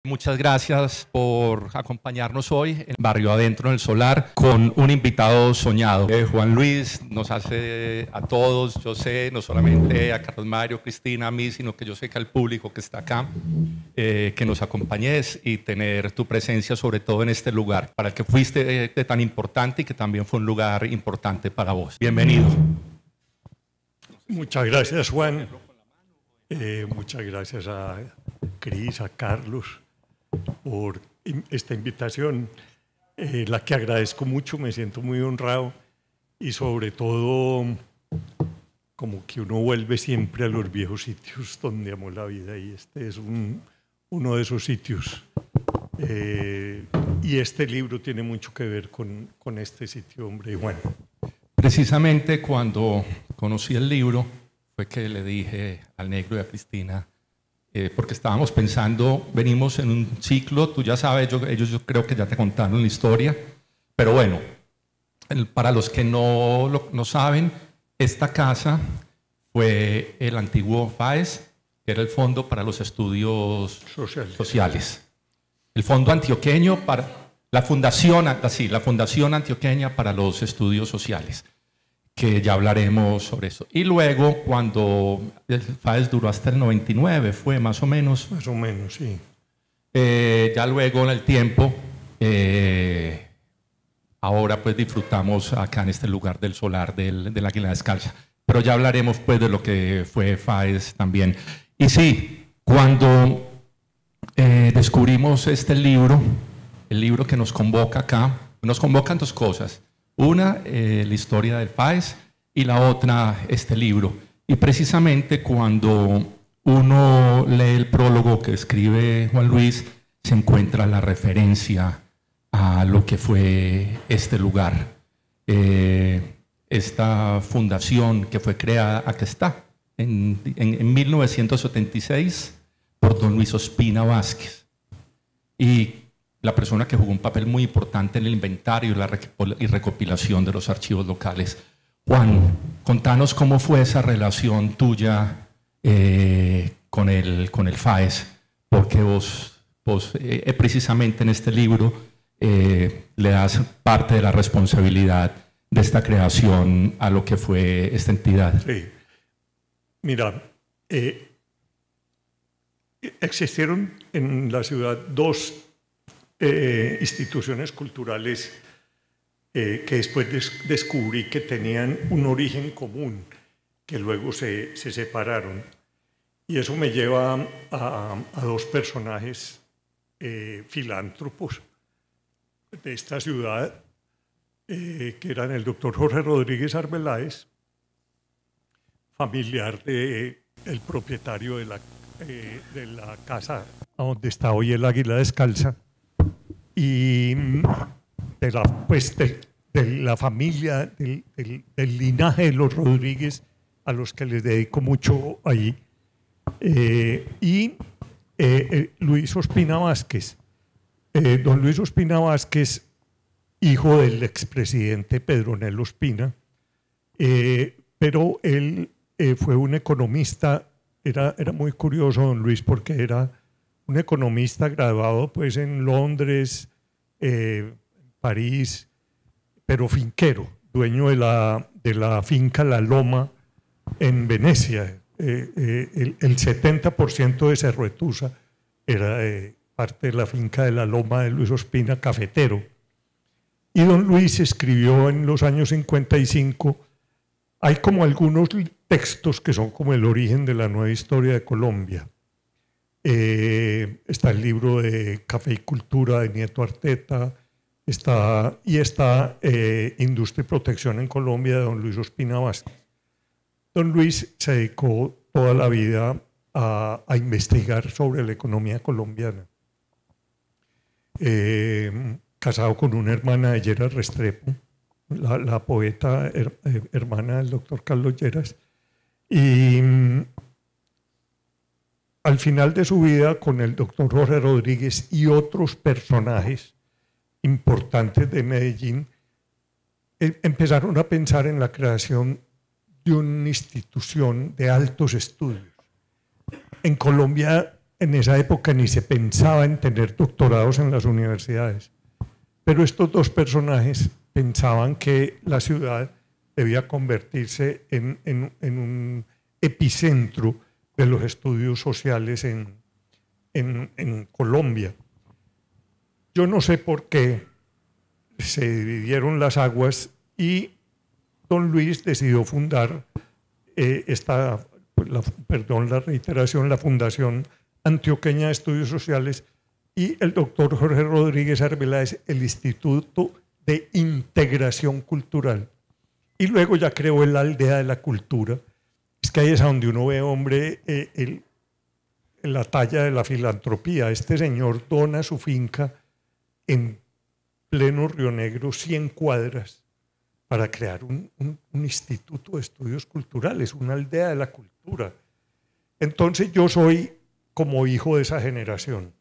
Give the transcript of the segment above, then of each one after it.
Muchas gracias por acompañarnos hoy en Barrio Adentro en el Solar con un invitado soñado. Juan Luis nos hace a todos, yo sé, no solamente a Carlos Mario, Cristina, a mí, sino que yo sé que al público que está acá, que nos acompañes y tener tu presencia sobre todo en este lugar, para el que fuiste tan importante y que también fue un lugar importante para vos. Bienvenido. Muchas gracias, Juan. Muchas gracias a Cris, a Carlos, por esta invitación, la que agradezco mucho, me siento muy honrado y sobre todo como que uno vuelve siempre a los viejos sitios donde amó la vida y este es uno de esos sitios. Y este libro tiene mucho que ver con este sitio, hombre, y bueno. Precisamente cuando conocí el libro fue que le dije al Negro y a Cristina, porque estábamos pensando, venimos en un ciclo, tú ya sabes, ellos yo creo que ya te contaron la historia, pero bueno, para los que no saben, esta casa fue el antiguo FAES, que era el Fondo para los Estudios Sociales. El Fondo Antioqueño para la Fundación Antioqueña para los Estudios Sociales, que ya hablaremos sobre eso. Y luego, cuando el FAES duró hasta el 99, fue más o menos. Más o menos, sí. Ya luego, en el tiempo, ahora pues disfrutamos acá en este lugar del solar del Águila Descalza. Pero ya hablaremos pues de lo que fue FAES también. Y sí, cuando descubrimos este libro, el libro que nos convoca acá, nos convocan dos cosas. Una, la historia del FAES, y la otra, este libro. Y precisamente cuando uno lee el prólogo que escribe Juan Luis, se encuentra la referencia a lo que fue este lugar. Esta fundación que fue creada, aquí está, en 1976, por don Luis Ospina Vázquez. Y la persona que jugó un papel muy importante en el inventario y recopilación de los archivos locales. Juan, contanos cómo fue esa relación tuya con el FAES, porque vos precisamente en este libro le das parte de la responsabilidad de esta creación a lo que fue esta entidad. Sí. Mira, existieron en la ciudad dos instituciones culturales que después descubrí que tenían un origen común, que luego se separaron. Y eso me lleva a dos personajes filántropos de esta ciudad, que eran el doctor Jorge Rodríguez Arbeláez, familiar del propietario de la casa donde está hoy el Águila Descalza, y de la familia, del linaje de los Rodríguez, a los que les dedico mucho ahí, y Luis Ospina Vázquez. Don Luis Ospina Vázquez, hijo del expresidente Pedro Nel Ospina, pero él fue un economista. Era muy curioso, don Luis, porque era un economista graduado pues, en Londres, París, pero finquero, dueño de la finca La Loma en Venecia. El 70% de Cerruetusa era parte de la finca de La Loma de Luis Ospina, cafetero. Y don Luis escribió en los años 55, hay como algunos textos que son como el origen de la nueva historia de Colombia. Está el libro de Café y Cultura de Nieto Arteta, está Industria y Protección en Colombia de don Luis Ospina Vázquez. Don Luis se dedicó toda la vida a investigar sobre la economía colombiana. Casado con una hermana de Lleras Restrepo, la poeta hermana del doctor Carlos Lleras, y al final de su vida con el doctor Jorge Rodríguez y otros personajes importantes de Medellín, empezaron a pensar en la creación de una institución de altos estudios. En Colombia en esa época ni se pensaba en tener doctorados en las universidades. Pero estos dos personajes pensaban que la ciudad debía convertirse en un epicentro de los estudios sociales en Colombia. Yo no sé por qué se dividieron las aguas y don Luis decidió fundar la Fundación Antioqueña de Estudios Sociales, y el doctor Jorge Rodríguez Arbeláez el Instituto de Integración Cultural. Y luego ya creó la Aldea de la Cultura. Es que ahí es donde uno ve, hombre, la talla de la filantropía. Este señor dona su finca en pleno Río Negro, 100 cuadras, para crear un instituto de estudios culturales, una aldea de la cultura. Entonces yo soy como hijo de esa generación.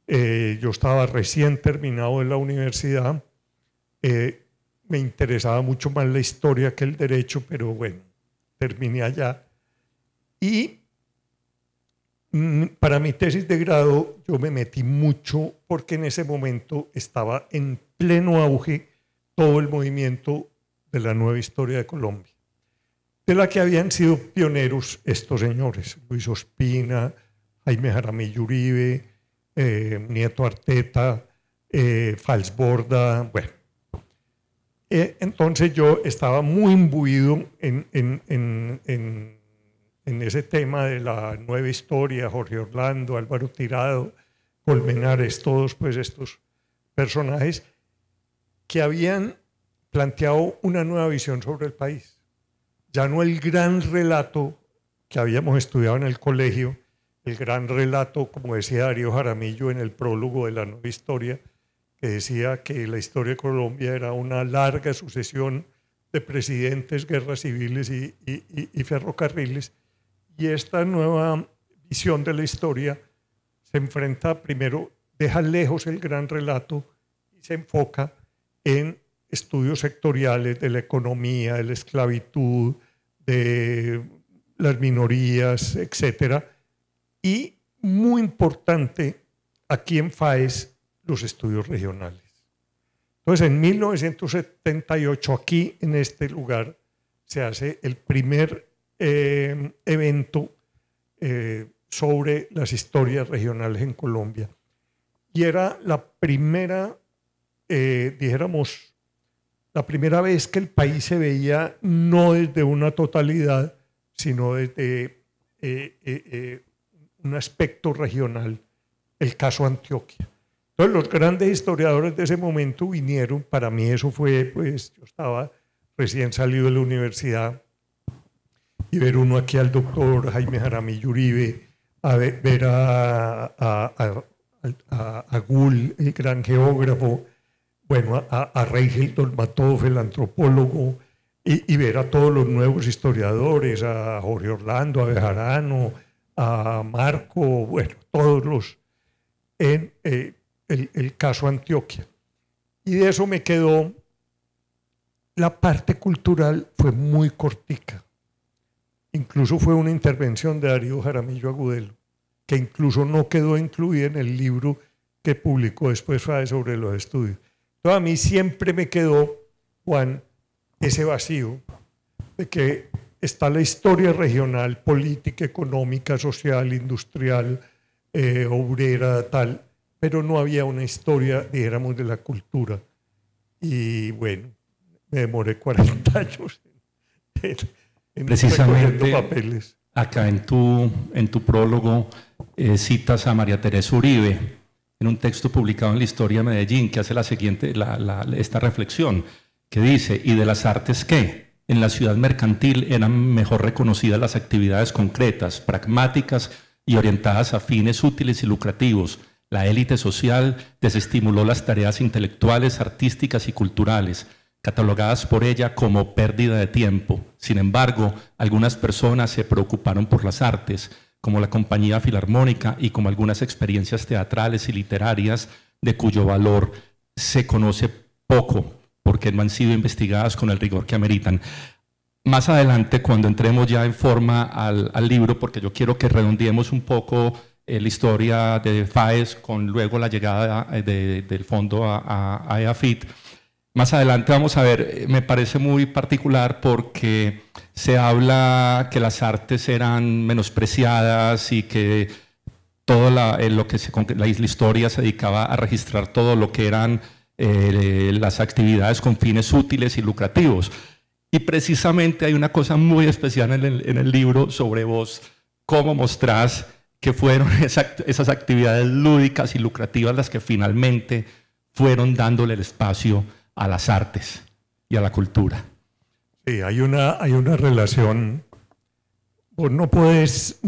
Yo estaba recién terminado de la universidad, me interesaba mucho más la historia que el derecho, pero bueno, terminé allá. Y para mi tesis de grado yo me metí mucho porque en ese momento estaba en pleno auge todo el movimiento de la nueva historia de Colombia, de la que habían sido pioneros estos señores, Luis Ospina, Jaime Jaramillo Uribe, Nieto Arteta, Falsborda, bueno. Entonces yo estaba muy imbuido en ese tema de la nueva historia, Jorge Orlando, Álvaro Tirado, Colmenares, todos pues estos personajes que habían planteado una nueva visión sobre el país. Ya no el gran relato que habíamos estudiado en el colegio, el gran relato, como decía Darío Jaramillo en el prólogo de la nueva historia, que decía que la historia de Colombia era una larga sucesión de presidentes, guerras civiles y ferrocarriles. Y esta nueva visión de la historia se enfrenta primero, deja lejos el gran relato y se enfoca en estudios sectoriales de la economía, de la esclavitud, de las minorías, etcétera. Y muy importante aquí en FAES, los estudios regionales. Entonces, en 1978, aquí en este lugar, se hace el primer evento sobre las historias regionales en Colombia. Y era la primera, dijéramos, la primera vez que el país se veía no desde una totalidad, sino desde un aspecto regional, el caso Antioquia. Entonces los grandes historiadores de ese momento vinieron, para mí eso fue, pues yo estaba recién salido de la universidad, y ver uno aquí al doctor Jaime Jaramillo Uribe, ver a Gull, el gran geógrafo, bueno, a Rey Hilton Matov, el antropólogo, y ver a todos los nuevos historiadores, a Jorge Orlando, a Bejarano, a Marco, bueno, todos los en el caso Antioquia. Y de eso me quedó, la parte cultural fue muy cortica. Incluso fue una intervención de Darío Jaramillo Agudelo, que incluso no quedó incluida en el libro que publicó después FAE sobre los estudios. Entonces a mí siempre me quedó, Juan, ese vacío de que está la historia regional, política, económica, social, industrial, obrera, tal, pero no había una historia, dijéramos, de la cultura. Y bueno, me demoré 40 años en precisamente papeles. Acá en tu prólogo citas a María Teresa Uribe en un texto publicado en La Historia de Medellín que hace la siguiente, esta reflexión, que dice: ¿y de las artes qué? En la ciudad mercantil eran mejor reconocidas las actividades concretas, pragmáticas y orientadas a fines útiles y lucrativos. La élite social desestimuló las tareas intelectuales, artísticas y culturales, catalogadas por ella como pérdida de tiempo. Sin embargo, algunas personas se preocuparon por las artes, como la Compañía Filarmónica y como algunas experiencias teatrales y literarias de cuyo valor se conoce poco, porque no han sido investigadas con el rigor que ameritan. Más adelante, cuando entremos ya en forma al libro, porque yo quiero que redondeemos un poco la historia de FAES con luego la llegada del fondo a EAFIT. Más adelante vamos a ver, me parece muy particular porque se habla que las artes eran menospreciadas y que todo la historia se dedicaba a registrar todo lo que eran las actividades con fines útiles y lucrativos. Y precisamente hay una cosa muy especial en el libro sobre vos, cómo mostrás que fueron esas actividades lúdicas y lucrativas las que finalmente fueron dándole el espacio a las artes y a la cultura. Sí, hay una relación. Vos no puedes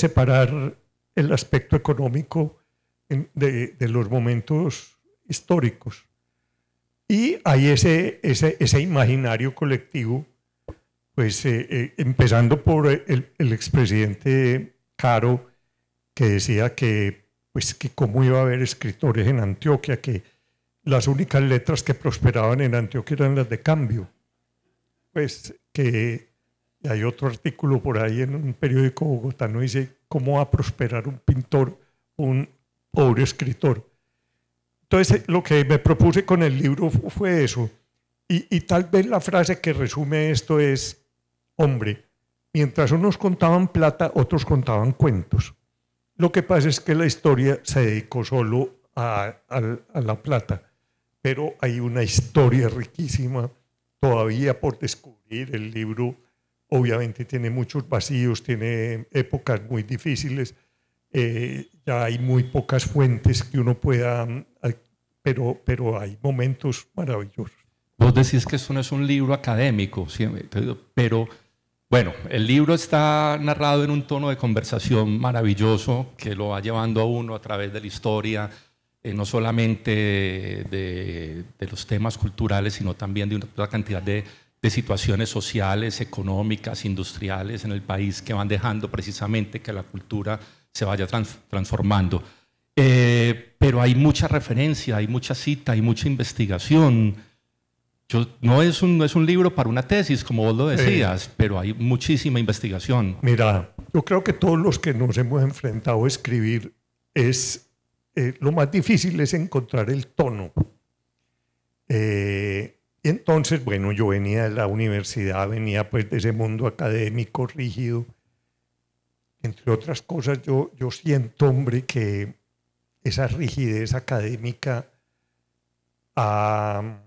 separar el aspecto económico de los momentos históricos. Y hay ese imaginario colectivo, pues empezando por el expresidente Caro, que decía que cómo iba a haber escritores en Antioquia, que las únicas letras que prosperaban en Antioquia eran las de cambio. Pues que hay otro artículo por ahí en un periódico bogotano, dice cómo va a prosperar un pintor, un pobre escritor. Entonces lo que me propuse con el libro fue eso. Y tal vez la frase que resume esto es, hombre, mientras unos contaban plata, otros contaban cuentos. Lo que pasa es que la historia se dedicó solo a la plata, pero hay una historia riquísima todavía por descubrir. El libro obviamente tiene muchos vacíos, tiene épocas muy difíciles, ya hay muy pocas fuentes que uno pueda, pero hay momentos maravillosos. Vos decís que esto no es un libro académico, ¿sí? Pero bueno, el libro está narrado en un tono de conversación maravilloso que lo va llevando a uno a través de la historia, no solamente de los temas culturales, sino también de una cantidad de situaciones sociales, económicas, industriales en el país que van dejando precisamente que la cultura se vaya transformando. Pero hay mucha referencia, hay mucha cita, hay mucha investigación. No es un libro para una tesis, como vos lo decías, pero hay muchísima investigación. Mira, yo creo que todos los que nos hemos enfrentado a escribir lo más difícil es encontrar el tono. Y entonces, bueno, yo venía de la universidad, venía pues de ese mundo académico rígido. Entre otras cosas, yo siento, hombre, que esa rigidez académica ha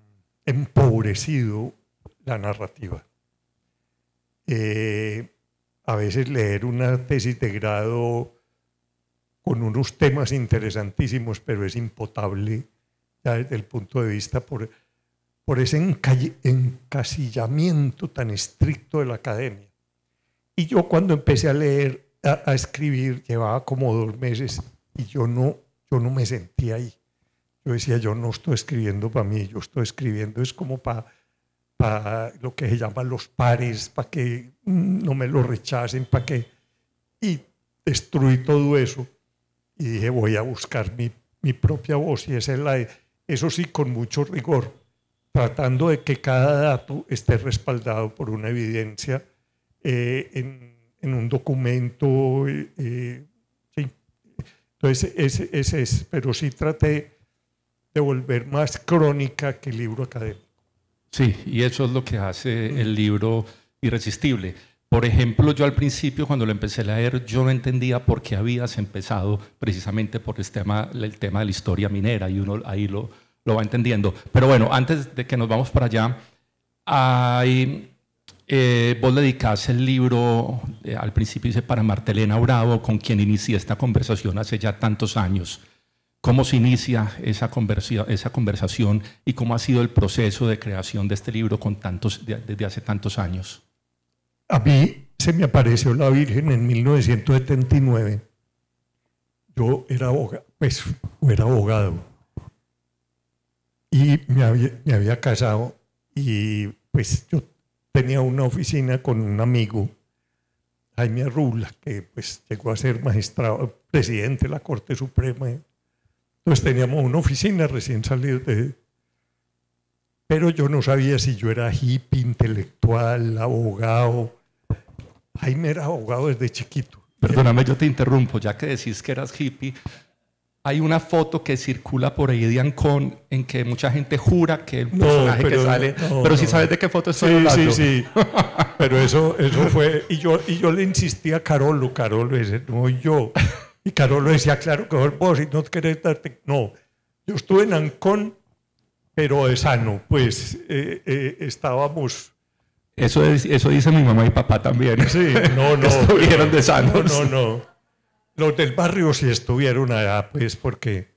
empobrecido la narrativa. A veces leer una tesis de grado con unos temas interesantísimos, pero es impotable ya desde el punto de vista por ese encasillamiento tan estricto de la academia. Y yo cuando empecé a leer, a escribir, llevaba como 2 meses y yo no me sentía ahí. Yo decía, yo no estoy escribiendo para mí, yo estoy escribiendo es como para lo que se llama los pares, para que no me lo rechacen, para que... Y destruí todo eso y dije, voy a buscar mi propia voz, y esa es eso sí, con mucho rigor, tratando de que cada dato esté respaldado por una evidencia en un documento. Sí. Entonces, ese es, pero sí traté de volver más crónica que libro académico. Sí, y eso es lo que hace el libro irresistible. Por ejemplo, yo al principio, cuando lo empecé a leer, yo no entendía por qué habías empezado precisamente por el tema de la historia minera, y uno ahí lo va entendiendo. Pero bueno, antes de que nos vamos para allá, vos le dedicás el libro, al principio dice, para Martelena Bravo, con quien inicié esta conversación hace ya tantos años. ¿Cómo se inicia esa conversación y cómo ha sido el proceso de creación de este libro desde hace tantos años? A mí se me apareció la Virgen en 1979. Yo era abogado y me había casado, y pues yo tenía una oficina con un amigo, Jaime Arrula, que pues llegó a ser magistrado, presidente de la Corte Suprema. Entonces teníamos una oficina recién salido pero yo no sabía si yo era hippie, intelectual, abogado. Jaime era abogado desde chiquito Perdóname, yo te interrumpo, ya que decís que eras hippie. Hay una foto que circula por ahí de Ancón en que mucha gente jura que el personaje que sale... pero si sabes de qué foto estoy hablando. Sí. Pero eso fue... Y yo le insistí a Carolo ese, no yo. Y Carolo decía, claro que vos, y no querés darte... No, yo estuve en Ancón, pero de sano, pues estábamos... Eso dice mi mamá y papá también. Sí, no. Estuvieron de sanos. No. Los del barrio sí estuvieron allá, pues, porque...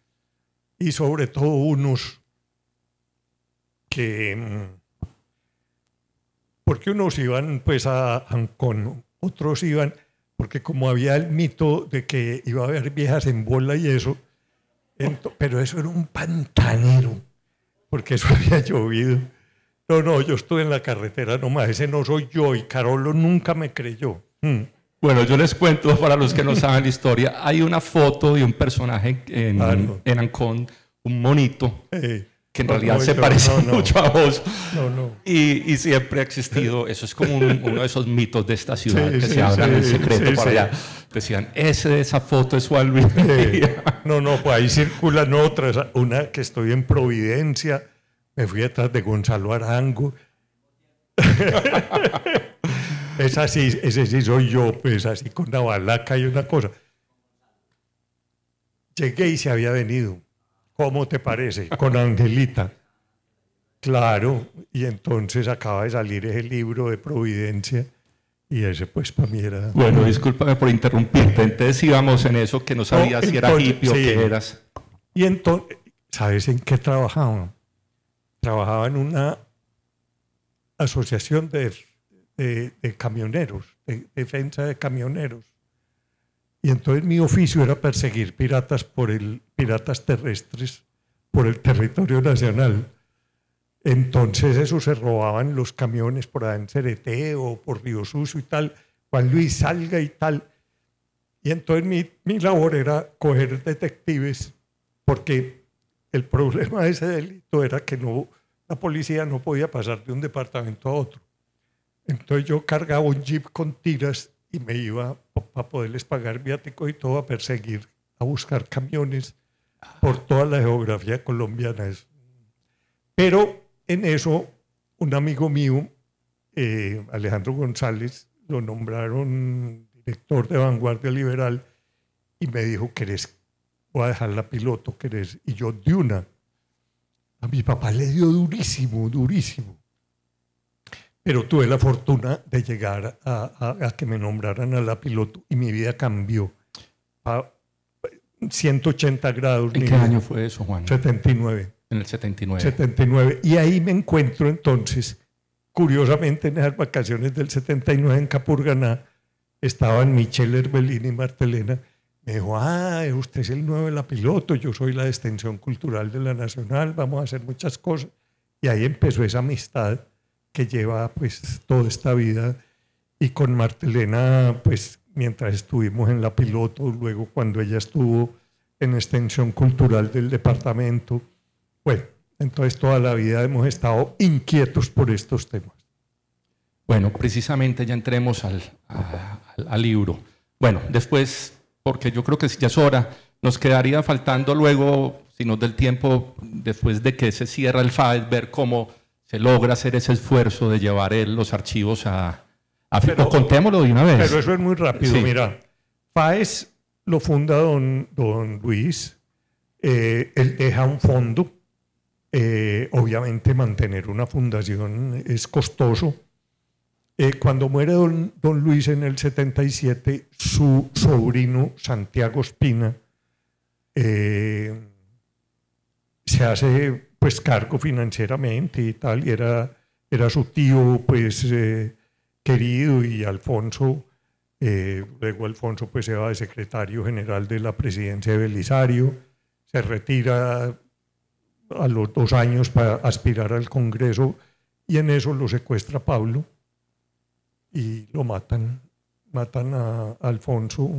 Y sobre todo unos que... Porque unos iban, pues, a Ancón, otros iban... Porque como había el mito de que iba a haber viejas en bola y eso... pero eso era un pantanero, porque eso había llovido. No, yo estuve en la carretera nomás, ese no soy yo, y Carolo nunca me creyó. Bueno, yo les cuento, para los que no saben la historia, hay una foto de un personaje en Ancón, un monito, que en realidad se parece mucho a vos. Y siempre ha existido, eso es como uno de esos mitos de esta ciudad que se hablan en secreto para allá. Decían, esa foto es Juan Luis. No, pues ahí circulan otras, una que estoy en Providencia, me fui detrás de Gonzalo Arango. Ese sí soy yo, pues así con una balaca y una cosa. Llegué y se había venido. ¿Cómo te parece? Con Angelita. Claro, y entonces acaba de salir ese libro de Providencia y ese pues para mí era... Bueno, discúlpame por interrumpirte. Entonces íbamos en eso que no sabías si era hippie o qué eras. Y entonces, ¿sabes en qué trabajaba? Trabajaba en una asociación de camioneros, de defensa de camioneros. Y entonces mi oficio era perseguir piratas terrestres por el territorio nacional. Entonces eso se robaban los camiones por ahí en Cereté o por Río Sucio y tal, Juan Luis salga y tal. Y entonces mi labor era coger detectives, porque el problema de ese delito era que la policía no podía pasar de un departamento a otro. Entonces yo cargaba un jeep con tiras y me iba para poderles pagar viáticos y todo a perseguir, a buscar camiones por toda la geografía colombiana. Pero en eso un amigo mío, Alejandro González, lo nombraron director de Vanguardia Liberal y me dijo, voy a dejar la piloto, ¿querés? Y yo de una. A mi papá le dio durísimo. Pero tuve la fortuna de llegar a que me nombraran a la piloto y mi vida cambió a 180 grados. ¿En qué año fue eso, Juan? 79. En el 79. 79. Y ahí me encuentro entonces, curiosamente en esas vacaciones del 79 en Capurganá, estaban Michelle Herbelín y Martelena. Me dijo, usted es el nuevo de la piloto, yo soy la de extensión cultural de la Nacional, vamos a hacer muchas cosas. Y ahí empezó esa amistad que lleva pues toda esta vida. Y con Martelena, pues mientras estuvimos en la piloto, luego cuando ella estuvo en extensión cultural del departamento, bueno, entonces toda la vida hemos estado inquietos por estos temas. Bueno, precisamente ya entremos al libro. Bueno, después, porque yo creo que ya es hora, nos quedaría faltando luego, si nos da el tiempo, después de que se cierra el FAES, ver cómo se logra hacer ese esfuerzo de llevar los archivos a África. Contémoslo de una vez. Pero eso es muy rápido, sí. Mira, FAES lo funda don Luis, él deja un fondo, obviamente mantener una fundación es costoso. Cuando muere don Luis en el 77, su sobrino Santiago Espina se hace pues cargo financieramente y tal, y era su tío pues querido, y Alfonso, luego Alfonso pues se va de secretario general de la presidencia de Belisario, se retira a los 2 años para aspirar al Congreso, y en eso lo secuestra Pablo y lo matan a Alfonso.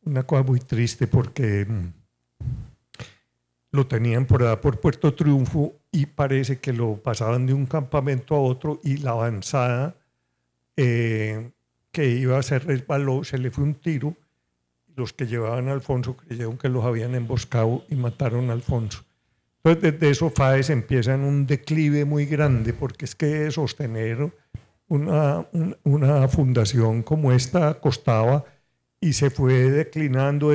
Una cosa muy triste porque lo tenían por Puerto Triunfo y parece que lo pasaban de un campamento a otro, y la avanzada que iba, se resbaló, se le fue un tiro. Los que llevaban a Alfonso creyeron que los habían emboscado y mataron a Alfonso. Entonces, desde eso FAES empieza en un declive muy grande, porque es que sostener una fundación como esta costaba, y se fue declinando.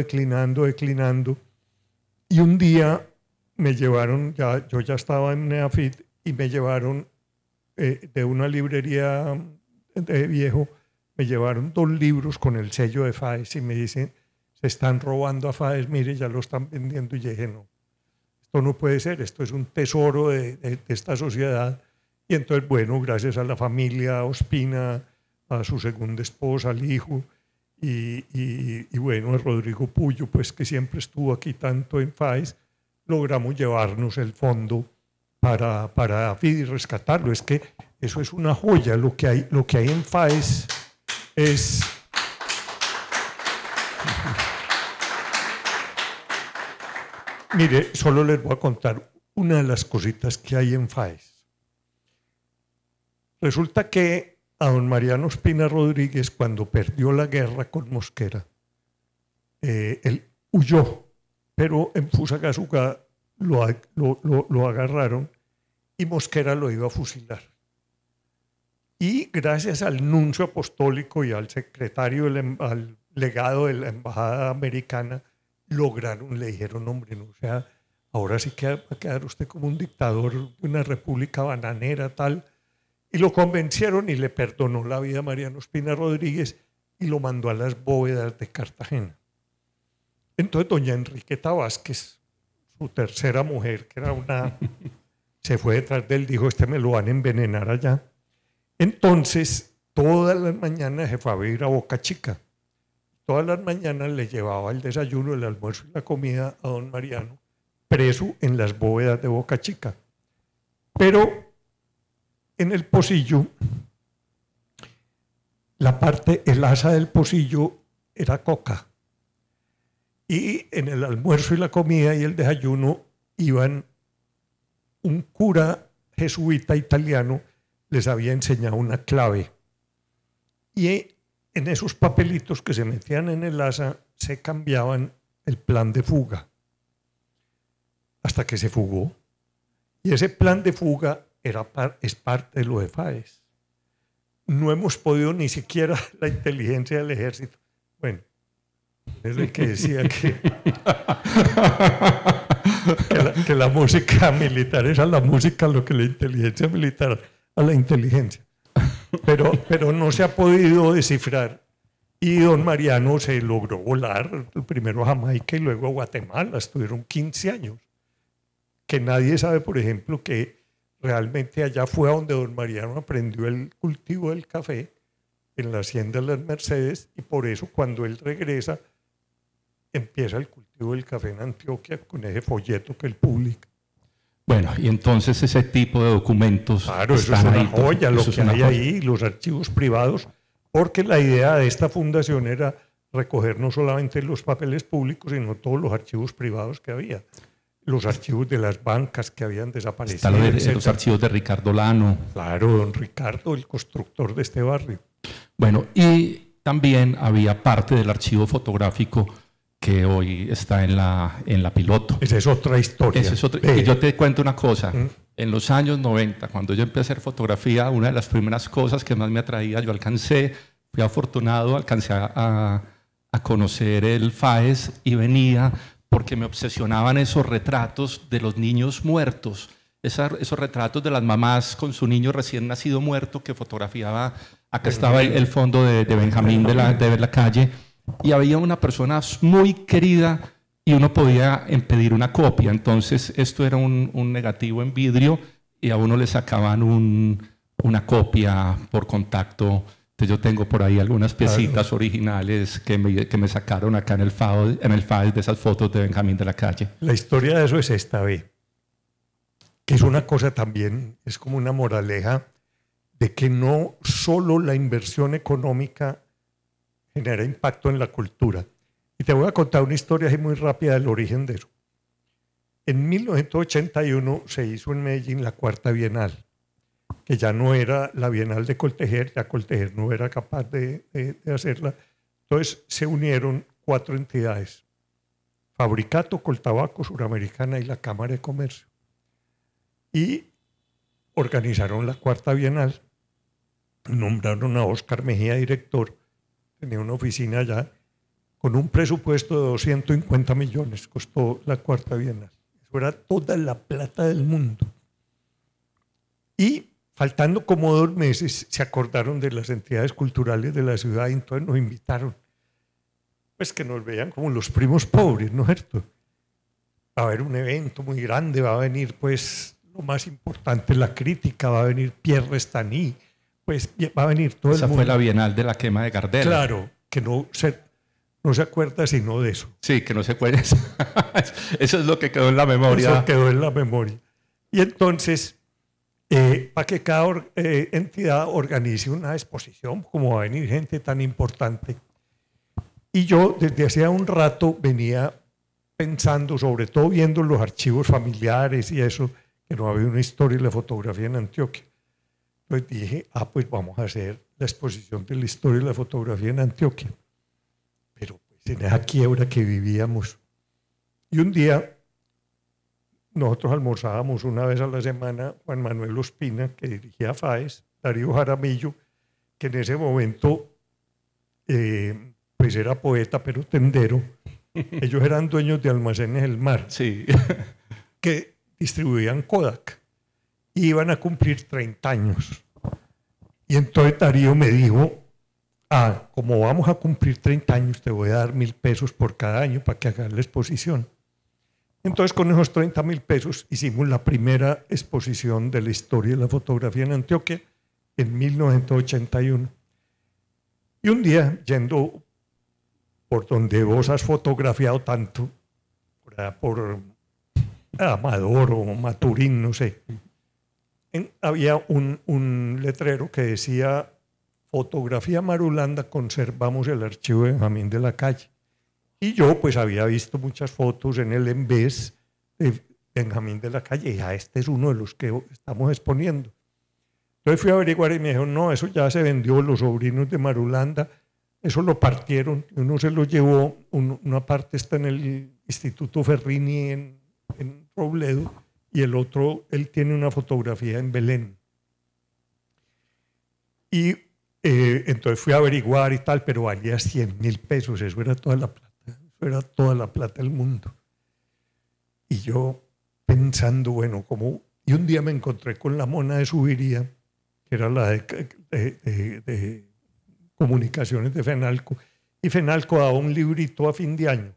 Y un día me llevaron, yo ya estaba en Neafit, y me llevaron de una librería de viejo, me llevaron 2 libros con el sello de FAES y me dicen, se están robando a FAES, mire, ya lo están vendiendo. Y yo dije, no, esto no puede ser, esto es un tesoro de esta sociedad. Y entonces, bueno, gracias a la familia Ospina, a su segunda esposa, al hijo, y bueno, a Rodrigo Puyo, pues que siempre estuvo aquí tanto en FAES, logramos llevarnos el fondo para y rescatarlo. Es que eso es una joya, lo que hay en FAES es... Mire, solo les voy a contar una de las cositas que hay en FAES. Resulta que a don Mariano Ospina Rodríguez, cuando perdió la guerra con Mosquera, él huyó, pero en Fusagasugá lo agarraron y Mosquera lo iba a fusilar. Y gracias al nuncio apostólico y al secretario, al legado de la embajada americana, lograron, le dijeron, hombre, no, o sea, ahora sí que va a quedar usted como un dictador de una república bananera, tal. Y lo convencieron y le perdonó la vida a Mariano Ospina Rodríguez y lo mandó a las bóvedas de Cartagena. Entonces doña Enriqueta Vázquez, su tercera mujer, que era una... se fue detrás de él, dijo, me lo van a envenenar allá. Entonces, todas las mañanas se fue a vivir a Boca Chica. Todas las mañanas le llevaba el desayuno, el almuerzo y la comida a don Mariano, preso en las bóvedas de Boca Chica. Pero en el pocillo, el asa del pocillo era coca. Y en el almuerzo y la comida y el desayuno iban un cura jesuita italiano, les había enseñado una clave. Y en esos papelitos que se metían en el asa se cambiaban el plan de fuga. Hasta que se fugó. Y ese plan de fuga es parte de lo de FAES. No hemos podido ni siquiera la inteligencia del ejército. Bueno, es el que decía que la música militar es a la música lo que la inteligencia militar a la inteligencia. Pero no se ha podido descifrar. Y don Mariano se logró volar primero a Jamaica y luego a Guatemala. Estuvieron 15 años. Que nadie sabe, por ejemplo, que realmente allá fue a donde don Mariano aprendió el cultivo del café en la hacienda de las Mercedes, y por eso cuando él regresa empieza el cultivo del café en Antioquia con ese folleto que él publica. Bueno, y entonces ese tipo de documentos, claro, están eso es una joya, lo que hay ahí, los archivos privados, porque la idea de esta fundación era recoger no solamente los papeles públicos, sino todos los archivos privados que había. Los archivos de las bancas que habían desaparecido. Los archivos de Ricardo Lano. Claro, don Ricardo, el constructor de este barrio. Bueno, y también había parte del archivo fotográfico que hoy está en la Piloto. Esa es otra historia. Y yo te cuento una cosa. En los años 90, cuando yo empecé a hacer fotografía, una de las primeras cosas que más me atraía, fui afortunado, alcancé a conocer el FAES y venía porque me obsesionaban esos retratos de los niños muertos, esos retratos de las mamás con su niño recién nacido muerto que fotografiaba. Acá estaba el fondo de Benjamín de la calle, y había una persona muy querida y uno podía pedir una copia. Entonces esto era un negativo en vidrio y a uno le sacaban una copia por contacto. Entonces yo tengo por ahí algunas piecitas originales que me sacaron acá en el FAES de esas fotos de Benjamín de la calle. La historia de eso es esta, que es una cosa también, es como una moraleja de que no solo la inversión económica genera impacto en la cultura. Y te voy a contar una historia así muy rápida del origen de eso. En 1981 se hizo en Medellín la Cuarta Bienal. que ya no era la Bienal de Coltejer, ya Coltejer no era capaz de hacerla. Entonces se unieron 4 entidades: Fabricato, Coltabaco, Suramericana y la Cámara de Comercio. Y organizaron la 4ª Bienal, nombraron a Óscar Mejía director, tenía una oficina allá, con un presupuesto de 250 millones, costó la 4ª Bienal. Eso era toda la plata del mundo. Y faltando como 2 meses, se acordaron de las entidades culturales de la ciudad y entonces nos invitaron. Pues que nos veían como los primos pobres, ¿no es cierto? Va a haber un evento muy grande, va a venir pues lo más importante, la crítica, va a venir Pierre Restany, pues va a venir todo el mundo. Esa fue la Bienal de la quema de Gardel. Claro, que no se acuerda sino de eso. Sí, que no se acuerda. Eso es lo que quedó en la memoria. Eso quedó en la memoria. Y entonces, para que cada entidad organice una exposición, como va a venir gente tan importante. Y yo desde hacía un rato venía pensando, sobre todo viendo los archivos familiares y eso, que no había una historia de la fotografía en Antioquia. Entonces dije, pues vamos a hacer la exposición de la historia de la fotografía en Antioquia. Pero pues en esa quiebra que vivíamos. Y un día nosotros almorzábamos una vez a la semana Juan Manuel Ospina, que dirigía FAES, Darío Jaramillo, que en ese momento pues era poeta pero tendero. Ellos eran dueños de Almacenes El Mar, sí, que distribuían Kodak. Y iban a cumplir 30 años. Y entonces Darío me dijo, como vamos a cumplir 30 años, te voy a dar 1.000 pesos por cada año para que hagas la exposición. Entonces con esos 30.000 pesos hicimos la primera exposición de la historia de la fotografía en Antioquia en 1981. Y un día, yendo por donde vos has fotografiado tanto, por Amador o Maturín, no sé, había un letrero que decía: Fotografía Marulanda, conservamos el archivo de Benjamín de la Calle. Y yo pues había visto muchas fotos en el Embés de Benjamín de la Calle y este es uno de los que estamos exponiendo. Entonces fui a averiguar y me dijeron, no, eso ya se vendió, los sobrinos de Marulanda, eso lo partieron, uno se lo llevó, una parte está en el Instituto Ferrini en Robledo y el otro, él tiene una fotografía en Belén. Y entonces fui a averiguar y tal, pero valía 100.000 pesos, eso era toda la plata, eso era toda la plata del mundo. Y yo pensando, bueno, como... Y un día me encontré con la Mona de Subiría, que era la de comunicaciones de Fenalco, y Fenalco daba un librito a fin de año.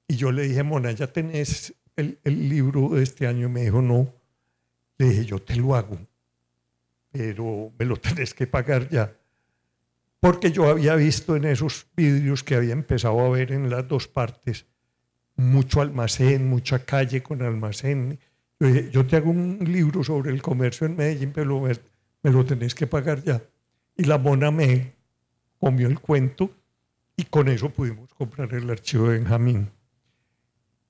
Y yo le dije, Mona, ¿ya tenés el libro de este año? Y me dijo, no. Le dije, yo te lo hago, pero me lo tenés que pagar ya. Porque yo había visto en esos vidrios que había empezado a ver en las 2 partes mucho almacén, mucha calle con almacén. Yo dije, yo te hago un libro sobre el comercio en Medellín, pero me lo tenés que pagar ya. Y la Mona me comió el cuento y con eso pudimos comprar el archivo de Benjamín.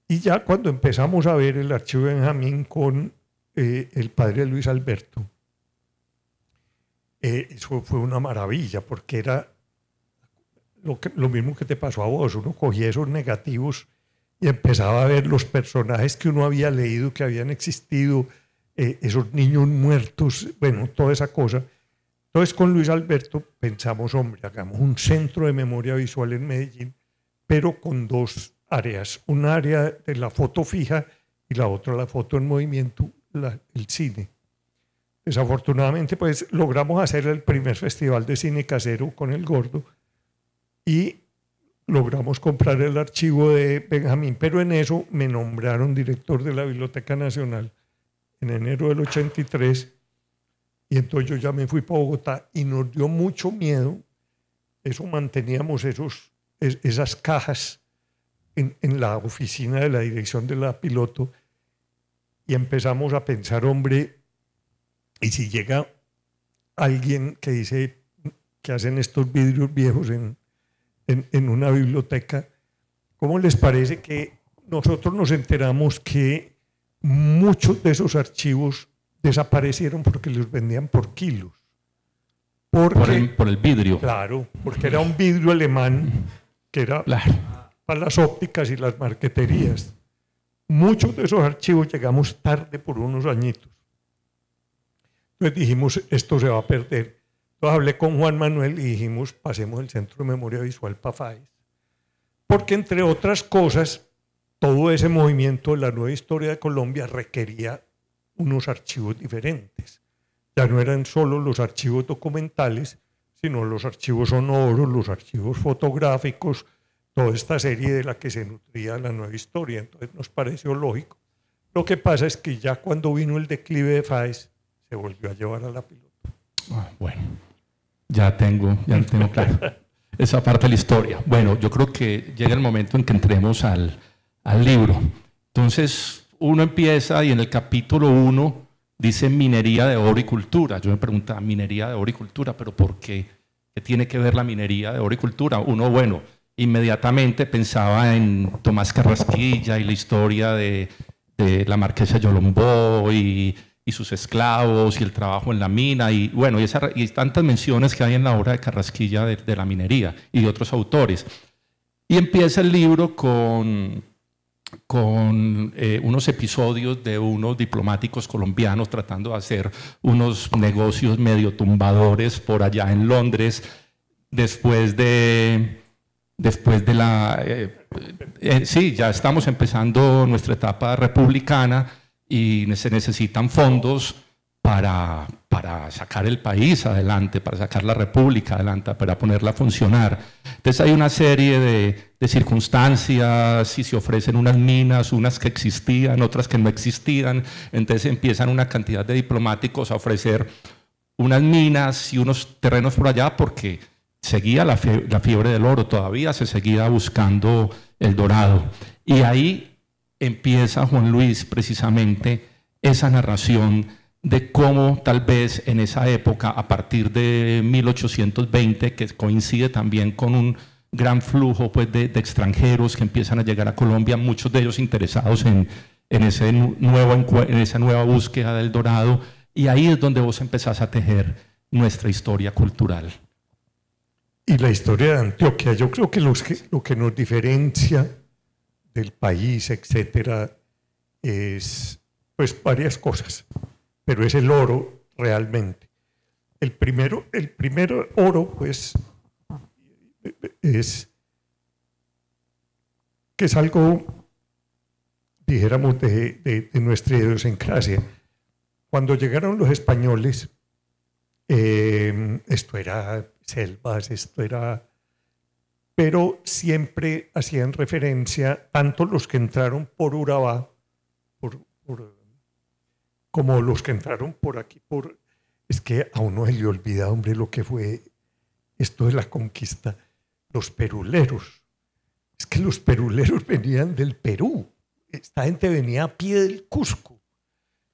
Y ya cuando empezamos a ver el archivo de Benjamín con el padre Luis Alberto, eso fue una maravilla, porque era lo mismo que te pasó a vos. Uno cogía esos negativos y empezaba a ver los personajes que uno había leído, que habían existido, esos niños muertos, bueno, toda esa cosa. Entonces con Luis Alberto pensamos, hombre, hagamos un centro de memoria visual en Medellín, pero con 2 áreas, un área de la foto fija y la otra la foto en movimiento, el cine. Desafortunadamente pues logramos hacer el primer festival de cine casero con El Gordo y logramos comprar el archivo de Benjamín, pero en eso me nombraron director de la Biblioteca Nacional en enero del 83 y entonces yo ya me fui para Bogotá y nos dio mucho miedo. Eso manteníamos esas cajas en la oficina de la dirección de la Piloto y empezamos a pensar, hombre, y si llega alguien que dice que hacen estos vidrios viejos en una biblioteca, ¿cómo les parece que nosotros nos enteramos que muchos de esos archivos desaparecieron porque los vendían por kilos. Por el vidrio. Claro, porque era un vidrio alemán que era para las ópticas y las marqueterías. Muchos de esos archivos llegamos tarde por unos añitos. Entonces dijimos, esto se va a perder. Entonces hablé con Juan Manuel y dijimos, pasemos el Centro de Memoria Visual para FAES. Porque entre otras cosas, todo ese movimiento de la nueva historia de Colombia requería unos archivos diferentes. Ya no eran solo los archivos documentales, sino los archivos sonoros, los archivos fotográficos, toda esta serie de la que se nutría la nueva historia. Entonces nos pareció lógico. Lo que pasa es que ya cuando vino el declive de FAES, se volvió a llevar a la pilota. Bueno, ya tengo claro esa parte de la historia. Bueno, yo creo que llega el momento en que entremos al libro. Entonces, uno empieza y en el capítulo 1 dice minería de oro y cultura. Yo me preguntaba, minería de oro y cultura, ¿pero por qué? ¿Qué tiene que ver la minería de oro y cultura? Uno, bueno, inmediatamente pensaba en Tomás Carrasquilla y la historia de la marquesa Yolombó y sus esclavos y el trabajo en la mina y bueno, y tantas menciones que hay en la obra de Carrasquilla de la minería y de otros autores. Y empieza el libro con unos episodios de unos diplomáticos colombianos tratando de hacer unos negocios medio tumbadores por allá en Londres después de la... sí, ya estamos empezando nuestra etapa republicana y se necesitan fondos para sacar el país adelante, para sacar la república adelante, para ponerla a funcionar. Entonces hay una serie de circunstancias y se ofrecen unas minas, unas que existían, otras que no existían. Entonces empiezan una cantidad de diplomáticos a ofrecer unas minas y unos terrenos por allá porque seguía la fiebre del oro, todavía se seguía buscando el dorado. Y ahí empieza Juan Luis precisamente esa narración de cómo tal vez en esa época, a partir de 1820, que coincide también con un gran flujo pues, de extranjeros que empiezan a llegar a Colombia, muchos de ellos interesados en esa nueva búsqueda del dorado, y ahí es donde vos empezás a tejer nuestra historia cultural. Y la historia de Antioquia, yo creo que lo que nos diferencia del país, etcétera, es pues varias cosas, pero es el oro realmente. El primero oro, pues, es que es algo, dijéramos, de nuestra idiosincrasia. Cuando llegaron los españoles, esto era selvas, pero siempre hacían referencia, tanto los que entraron por Urabá, como los que entraron por aquí, es que a uno se le olvida, hombre, lo que fue esto de la conquista, los peruleros. Es que los peruleros venían del Perú, esta gente venía a pie del Cusco,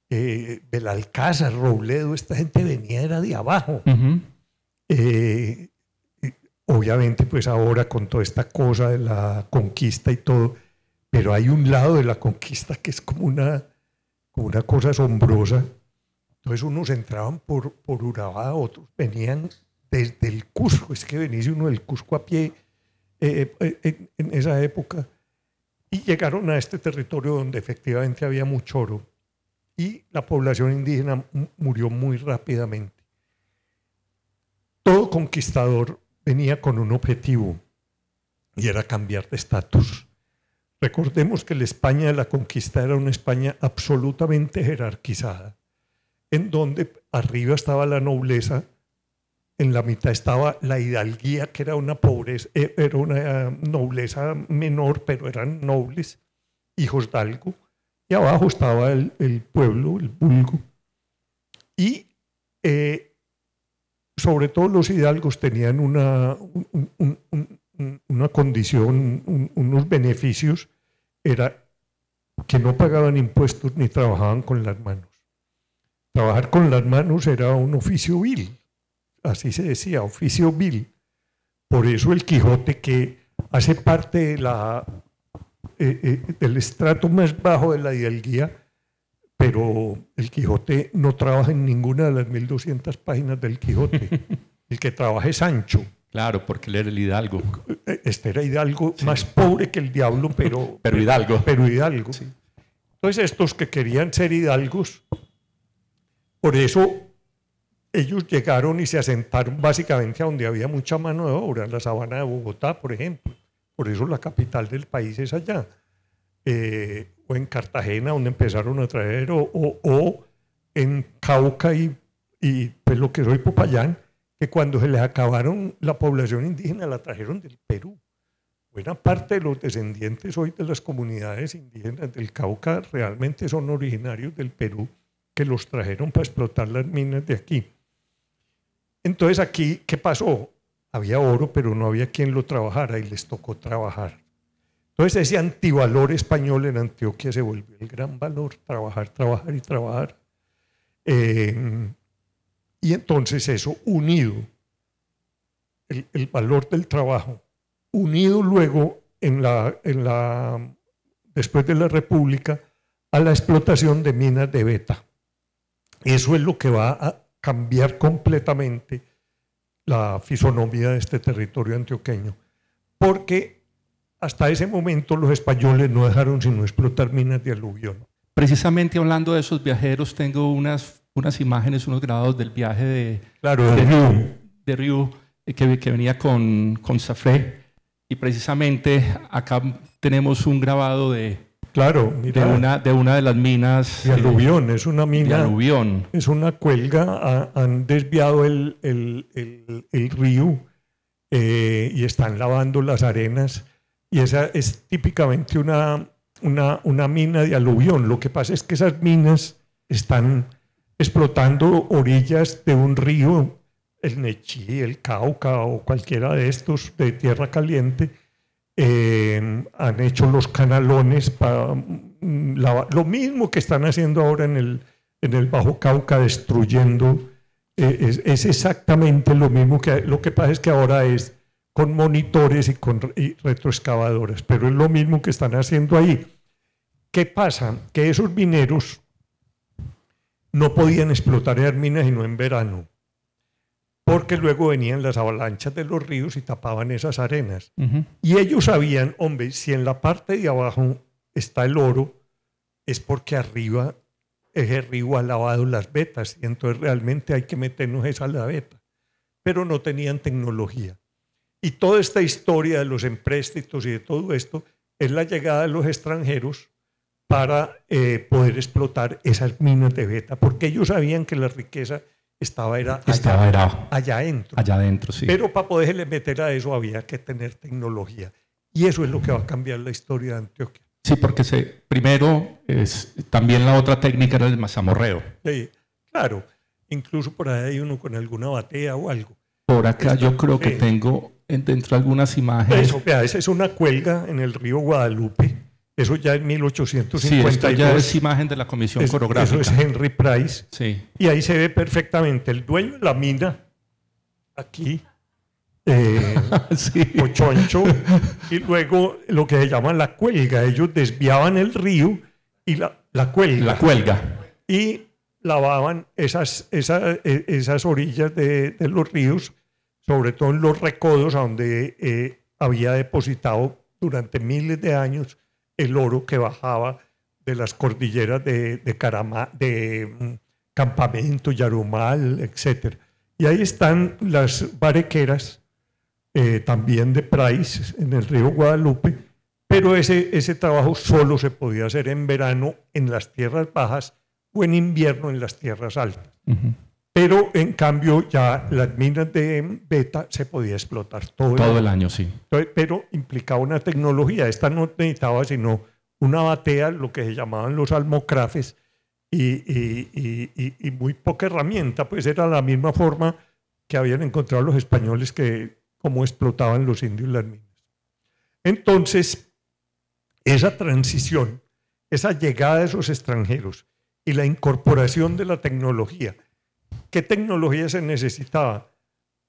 Belalcázar, Robledo, esta gente era de abajo. Obviamente, pues ahora con toda esta cosa de la conquista y todo, pero hay un lado de la conquista que es como una cosa asombrosa. Entonces unos entraban por Urabá, otros venían desde el Cusco, es que venía uno del Cusco a pie en esa época, y llegaron a este territorio donde efectivamente había mucho oro, y la población indígena murió muy rápidamente. Todo conquistador venía con un objetivo, y era cambiar de estatus. Recordemos que la España de la conquista era una España absolutamente jerarquizada, en donde arriba estaba la nobleza, en la mitad estaba la hidalguía, que era una pobreza, era una nobleza menor, pero eran nobles, hijos de algo, y abajo estaba el pueblo, el vulgo. Y sobre todo los hidalgos tenían una condición, unos beneficios, era que no pagaban impuestos ni trabajaban con las manos. Trabajar con las manos era un oficio vil, así se decía, oficio vil. Por eso el Quijote, que hace parte de del estrato más bajo de la hidalguía, pero el Quijote no trabaja en ninguna de las 1200 páginas del Quijote. El que trabaja es Sancho. Claro, porque él era el hidalgo. Este era hidalgo, sí, más pobre que el diablo, pero hidalgo. Pero hidalgo. Sí. Entonces estos que querían ser hidalgos, por eso ellos llegaron y se asentaron básicamente a donde había mucha mano de obra, en la sabana de Bogotá, por ejemplo. Por eso la capital del país es allá. O en Cartagena, donde empezaron a traer, o en Cauca y pues lo que soy Popayán, que cuando se les acabaron la población indígena la trajeron del Perú. Buena parte de los descendientes hoy de las comunidades indígenas del Cauca realmente son originarios del Perú, que los trajeron para explotar las minas de aquí. Entonces aquí, ¿qué pasó? Había oro, pero no había quien lo trabajara y les tocó trabajar. Entonces ese antivalor español en Antioquia se volvió el gran valor, trabajar, trabajar y trabajar. Y entonces eso unido, el valor del trabajo, unido luego después de la República a la explotación de minas de beta. Eso es lo que va a cambiar completamente la fisonomía de este territorio antioqueño, porque hasta ese momento los españoles no dejaron sino explotar minas de aluvión. Precisamente hablando de esos viajeros, tengo unas imágenes, unos grabados del viaje de Riu, que venía con Safré, y precisamente acá tenemos un grabado de una de las minas de aluvión. Es una mina de aluvión. Es una cuelga, han desviado el río y están lavando las arenas, y esa es típicamente una mina de aluvión. Lo que pasa es que esas minas están explotando orillas de un río, el Nechí, el Cauca o cualquiera de estos de tierra caliente. Han hecho los canalones para lo mismo que están haciendo ahora en el Bajo Cauca, destruyendo. Es exactamente lo mismo. Lo que pasa es que ahora es con monitores y retroexcavadoras, pero es lo mismo que están haciendo ahí. ¿Qué pasa? Que esos mineros no podían explotar esas minas sino en verano, porque luego venían las avalanchas de los ríos y tapaban esas arenas. Y ellos sabían, hombre, si en la parte de abajo está el oro, es porque arriba ese río ha lavado las vetas, y entonces realmente hay que meternos esa a la veta. Pero no tenían tecnología. Y toda esta historia de los empréstitos y de todo esto es la llegada de los extranjeros para poder explotar esas minas de beta, porque ellos sabían que la riqueza estaba allá adentro. Allá adentro, sí. Pero para poderle meter a eso había que tener tecnología. Y eso es lo que va a cambiar la historia de Antioquia. Sí, porque primero también la otra técnica era el mazamorreo. Sí, claro. Incluso por ahí hay uno con alguna batea o algo. Por acá yo creo que tengo dentro algunas imágenes. Eso, vea, esa es una cuelga en el río Guadalupe. Eso ya en 1852. Sí, esto ya es imagen de la comisión coreográfica. Eso es Henry Price. Sí. Y ahí se ve perfectamente el dueño de la mina, aquí, sí. Ochoncho, y luego lo que se llama la cuelga. Ellos desviaban el río y la cuelga. La cuelga. Y lavaban esas orillas de los ríos, sobre todo en los recodos, a donde había depositado durante miles de años el oro que bajaba de las cordilleras de Campamento, Yarumal, etc. Y ahí están las barequeras, también de Price, en el río Guadalupe, pero ese trabajo solo se podía hacer en verano en las tierras bajas o en invierno en las tierras altas. Pero en cambio ya las minas de beta se podía explotar todo el año, sí. Pero implicaba una tecnología. Esta no necesitaba sino una batea, lo que se llamaban los almocrafes, y muy poca herramienta, pues era la misma forma que habían encontrado los españoles, que cómo explotaban los indios las minas. Entonces, esa transición, esa llegada de esos extranjeros y la incorporación de la tecnología. ¿Qué tecnología se necesitaba?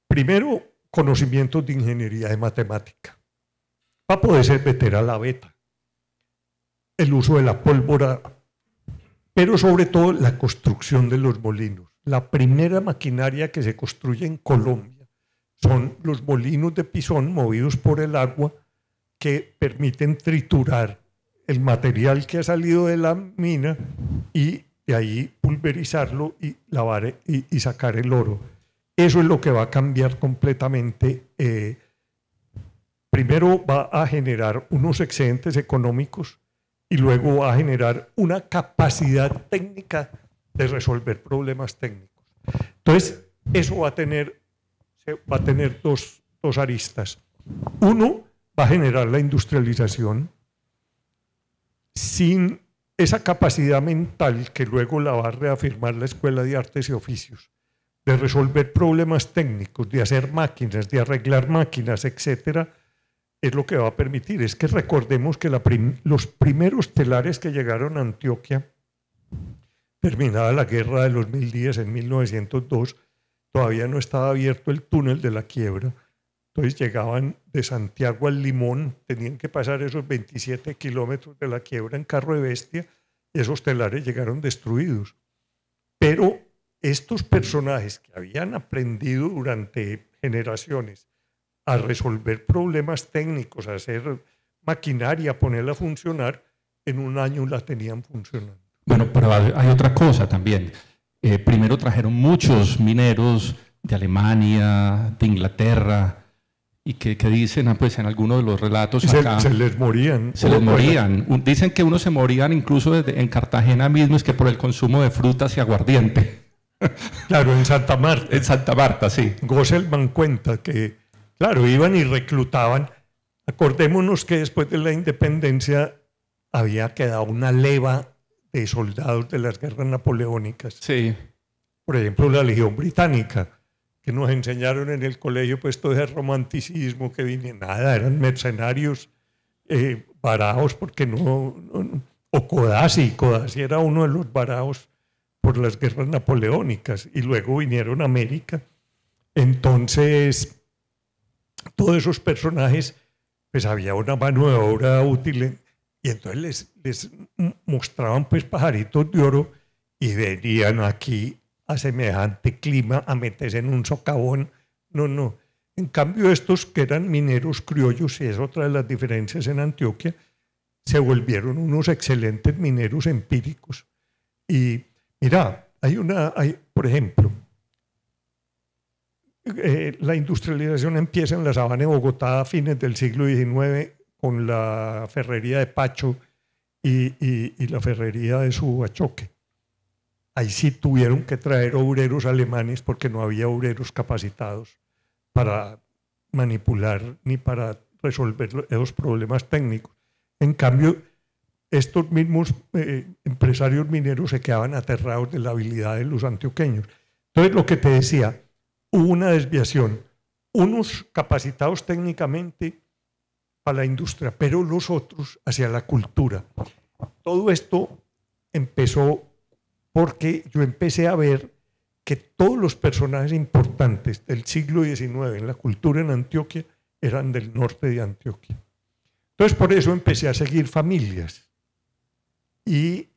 Primero, conocimientos de ingeniería de matemática, para poderse meter a la beta. El uso de la pólvora pero sobre todo la construcción de los molinos. La primera maquinaria que se construye en Colombia son los molinos de Pisón movidos por el agua que permiten triturar el material que ha salido de la mina y de ahí pulverizarlo y lavar y sacar el oro. Eso es lo que va a cambiar completamente. Primero va a generar unos excedentes económicos y luego va a generar una capacidad técnica de resolver problemas técnicos. Entonces, eso va a tener dos aristas. Uno, va a generar la industrialización sin esa capacidad mental que luego la va a reafirmar la Escuela de Artes y Oficios, de resolver problemas técnicos, de hacer máquinas, de arreglar máquinas, etcétera, es lo que va a permitir. Es que recordemos que los primeros telares que llegaron a Antioquia, terminada la Guerra de los 1000 días en 1902, todavía no estaba abierto el túnel de la Quiebra. Entonces llegaban de Santiago al Limón, tenían que pasar esos 27 kilómetros de la Quiebra en carro de bestia, y esos telares llegaron destruidos. Pero estos personajes que habían aprendido durante generaciones a resolver problemas técnicos, a hacer maquinaria, a ponerla a funcionar, en un año la tenían funcionando. Bueno, pero hay otra cosa también. Primero trajeron muchos mineros de Alemania, de Inglaterra, y que dicen, pues en algunos de los relatos acá... Se les morían. Se les morían. Dicen que unos se morían incluso en Cartagena mismo, es que por el consumo de frutas y aguardiente. Claro, en Santa Marta. En Santa Marta, sí. Gosselman cuenta que, claro, iban y reclutaban. Acordémonos que después de la independencia había quedado una leva de soldados de las guerras napoleónicas. Sí. Por ejemplo, la Legión Británica, que nos enseñaron en el colegio, pues todo ese romanticismo que vine, nada, eran mercenarios varados, porque o Codazzi era uno de los varados por las guerras napoleónicas, y luego vinieron a América. Entonces, todos esos personajes, pues había una mano de obra útil, y entonces les mostraban pues pajaritos de oro y venían aquí a semejante clima a meterse en un socavón. No. En cambio, estos que eran mineros criollos, y es otra de las diferencias en Antioquia, se volvieron unos excelentes mineros empíricos. Y mira, por ejemplo, la industrialización empieza en la sabana de Bogotá a fines del siglo XIX con la ferrería de Pacho y la ferrería de Subachoque. Ahí sí tuvieron que traer obreros alemanes porque no había obreros capacitados para manipular ni para resolver esos problemas técnicos. En cambio, estos mismos empresarios mineros se quedaban aterrados de la habilidad de los antioqueños. Entonces, lo que te decía, hubo una desviación, unos capacitados técnicamente a la industria, pero los otros hacia la cultura. Todo esto empezó porque yo empecé a ver que todos los personajes importantes del siglo XIX en la cultura en Antioquia eran del norte de Antioquia. Entonces, por eso empecé a seguir familias. Y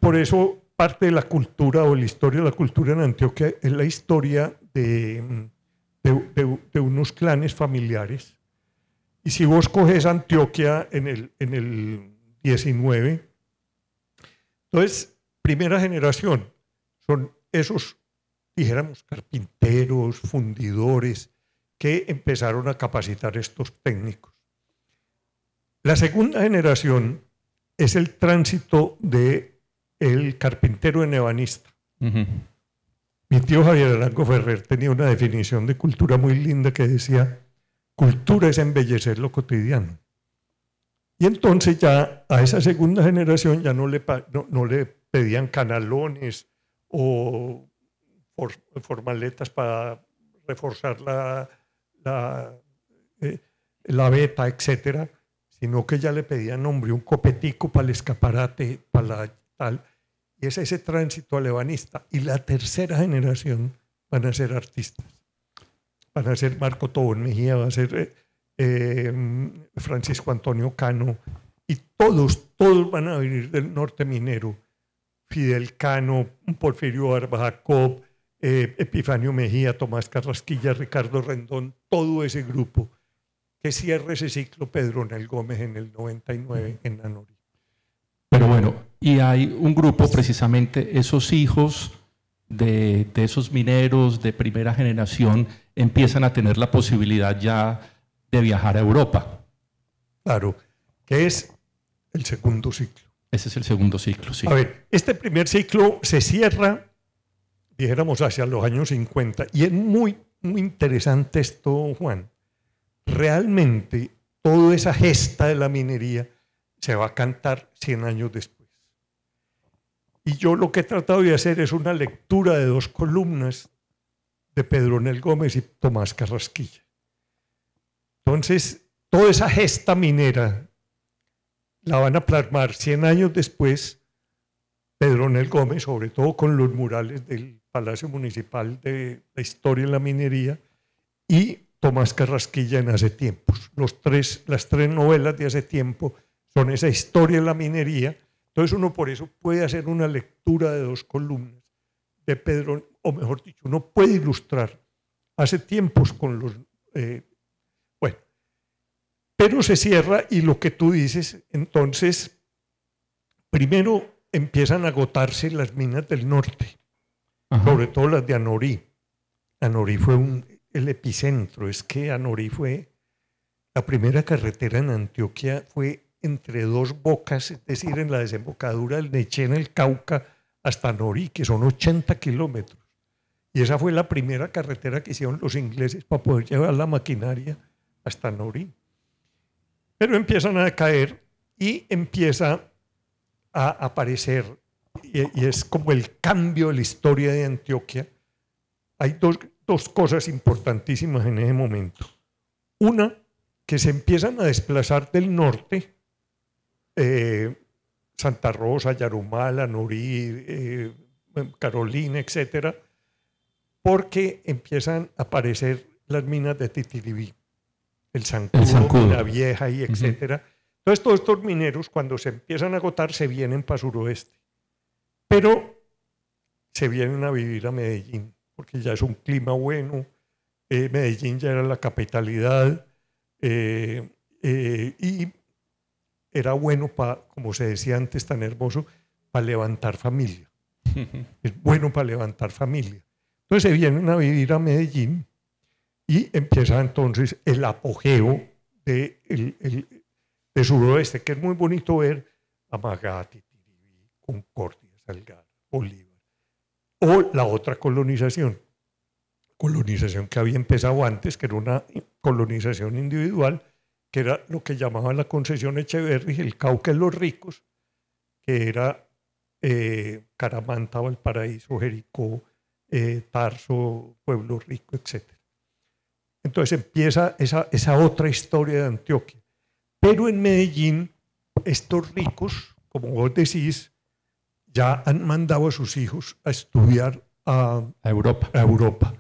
por eso parte de la cultura o la historia de la cultura en Antioquia es la historia de unos clanes familiares. Y si vos coges Antioquia en el 19, entonces, primera generación son esos, dijéramos, carpinteros, fundidores, que empezaron a capacitar estos técnicos. La segunda generación es el tránsito del carpintero en ebanista. Mi tío Javier Arango Ferrer tenía una definición de cultura muy linda que decía: cultura es embellecer lo cotidiano. Y entonces ya a esa segunda generación ya no le pedían canalones o formaletas para reforzar la veta, etcétera, sino que ya le pedían, hombre, un copetico para el escaparate, para la tal. Y es ese tránsito al ebanista. Y la tercera generación van a ser artistas. Van a ser Marco Tobón Mejía, va a ser Francisco Antonio Cano, y todos van a venir del norte minero. Fidel Cano, Porfirio Barba Jacob, Epifanio Mejía, Tomás Carrasquilla, Ricardo Rendón, todo ese grupo que cierra ese ciclo Pedronel Gómez en el 99 en Anorí. Pero bueno, y hay un grupo precisamente, esos hijos de esos mineros de primera generación empiezan a tener la posibilidad ya de viajar a Europa. Claro, que es el segundo ciclo. Ese es el segundo ciclo, sí. A ver, este primer ciclo se cierra, dijéramos, hacia los años 50. Y es muy, muy interesante esto, Juan. Realmente, toda esa gesta de la minería se va a cantar 100 años después. Y yo lo que he tratado de hacer es una lectura de 2 columnas de Pedronel Gómez y Tomás Carrasquilla. Entonces, toda esa gesta minera la van a plasmar 100 años después Pedronel Gómez, sobre todo con los murales del Palacio Municipal de la historia de la minería, y Tomás Carrasquilla en Hace Tiempos. Las tres novelas de Hace Tiempo son esa historia de la minería. Entonces uno por eso puede hacer una lectura de 2 columnas de Pedro, o mejor dicho, uno puede ilustrar Hace Tiempos con los... bueno, pero se cierra y lo que tú dices, entonces, primero empiezan a agotarse las minas del norte, sobre todo las de Anorí. Anorí fue el epicentro, es que Anorí fue la primera carretera en Antioquia, fue entre 2 bocas, es decir, en la desembocadura del Neché en el Cauca hasta Anorí, que son 80 kilómetros. Y esa fue la primera carretera que hicieron los ingleses para poder llevar la maquinaria hasta Anorí. Pero empiezan a caer y empieza a aparecer, y es como el cambio de la historia de Antioquia. Hay dos cosas importantísimas en ese momento. Una, que se empiezan a desplazar del norte, Santa Rosa, Yarumal, Anorí, Carolina, etcétera, porque empiezan a aparecer las minas de Titiribí, el Zancudo, la Vieja y etcétera. Entonces todos estos mineros, cuando se empiezan a agotar, se vienen para suroeste, pero se vienen a vivir a Medellín, porque ya es un clima bueno. Medellín ya era la capitalidad, y era bueno para, como se decía antes tan hermoso, para levantar familia. Es bueno para levantar familia. Entonces se vienen a vivir a Medellín y empieza entonces el apogeo de suroeste, que es muy bonito ver Amagati, Titiribí, Concordia, Salgar, Bolívar. O la otra colonización que había empezado antes, que era una colonización individual, que era lo que llamaban la concesión Echeverri, el Cauca de los ricos, que era Caramanta, Valparaíso, Jericó, Tarso, Pueblo Rico, etc. Entonces empieza esa otra historia de Antioquia. Pero en Medellín, estos ricos, como vos decís, ya han mandado a sus hijos a estudiar a Europa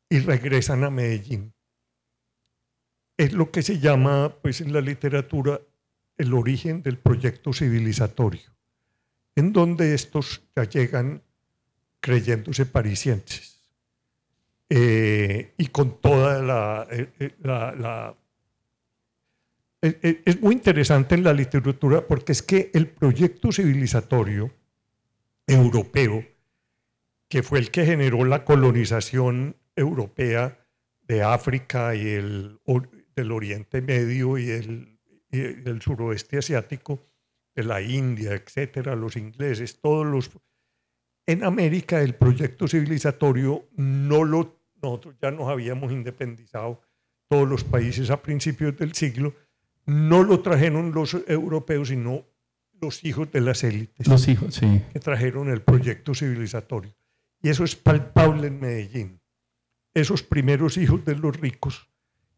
y regresan a Medellín. Es lo que se llama, pues, en la literatura, el origen del proyecto civilizatorio, en donde estos ya llegan creyéndose parisienses, y con toda es muy interesante en la literatura, porque es que el proyecto civilizatorio europeo, que fue el que generó la colonización europea de África y del Oriente Medio y del suroeste asiático, de la India, etcétera, los ingleses, en América el proyecto civilizatorio nosotros ya nos habíamos independizado, todos los países a principios del siglo, no lo trajeron los europeos, sino los hijos de las élites. Los hijos, sí. Que trajeron el proyecto civilizatorio. Y eso es palpable en Medellín. Esos primeros hijos de los ricos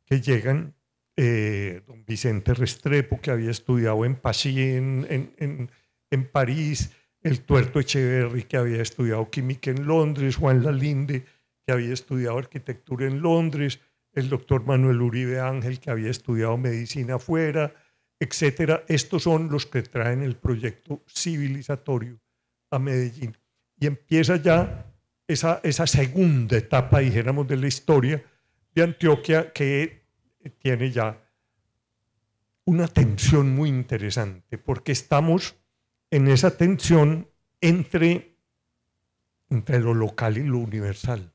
que llegan, don Vicente Restrepo, que había estudiado en Passy, en París, el Tuerto Echeverri, que había estudiado química en Londres, Juan Lalinde, que había estudiado arquitectura en Londres, el doctor Manuel Uribe Ángel, que había estudiado medicina afuera, etcétera. Estos son los que traen el proyecto civilizatorio a Medellín. Y empieza ya esa segunda etapa, dijéramos, de la historia de Antioquia, que tiene ya una tensión muy interesante, porque estamos en esa tensión entre lo local y lo universal,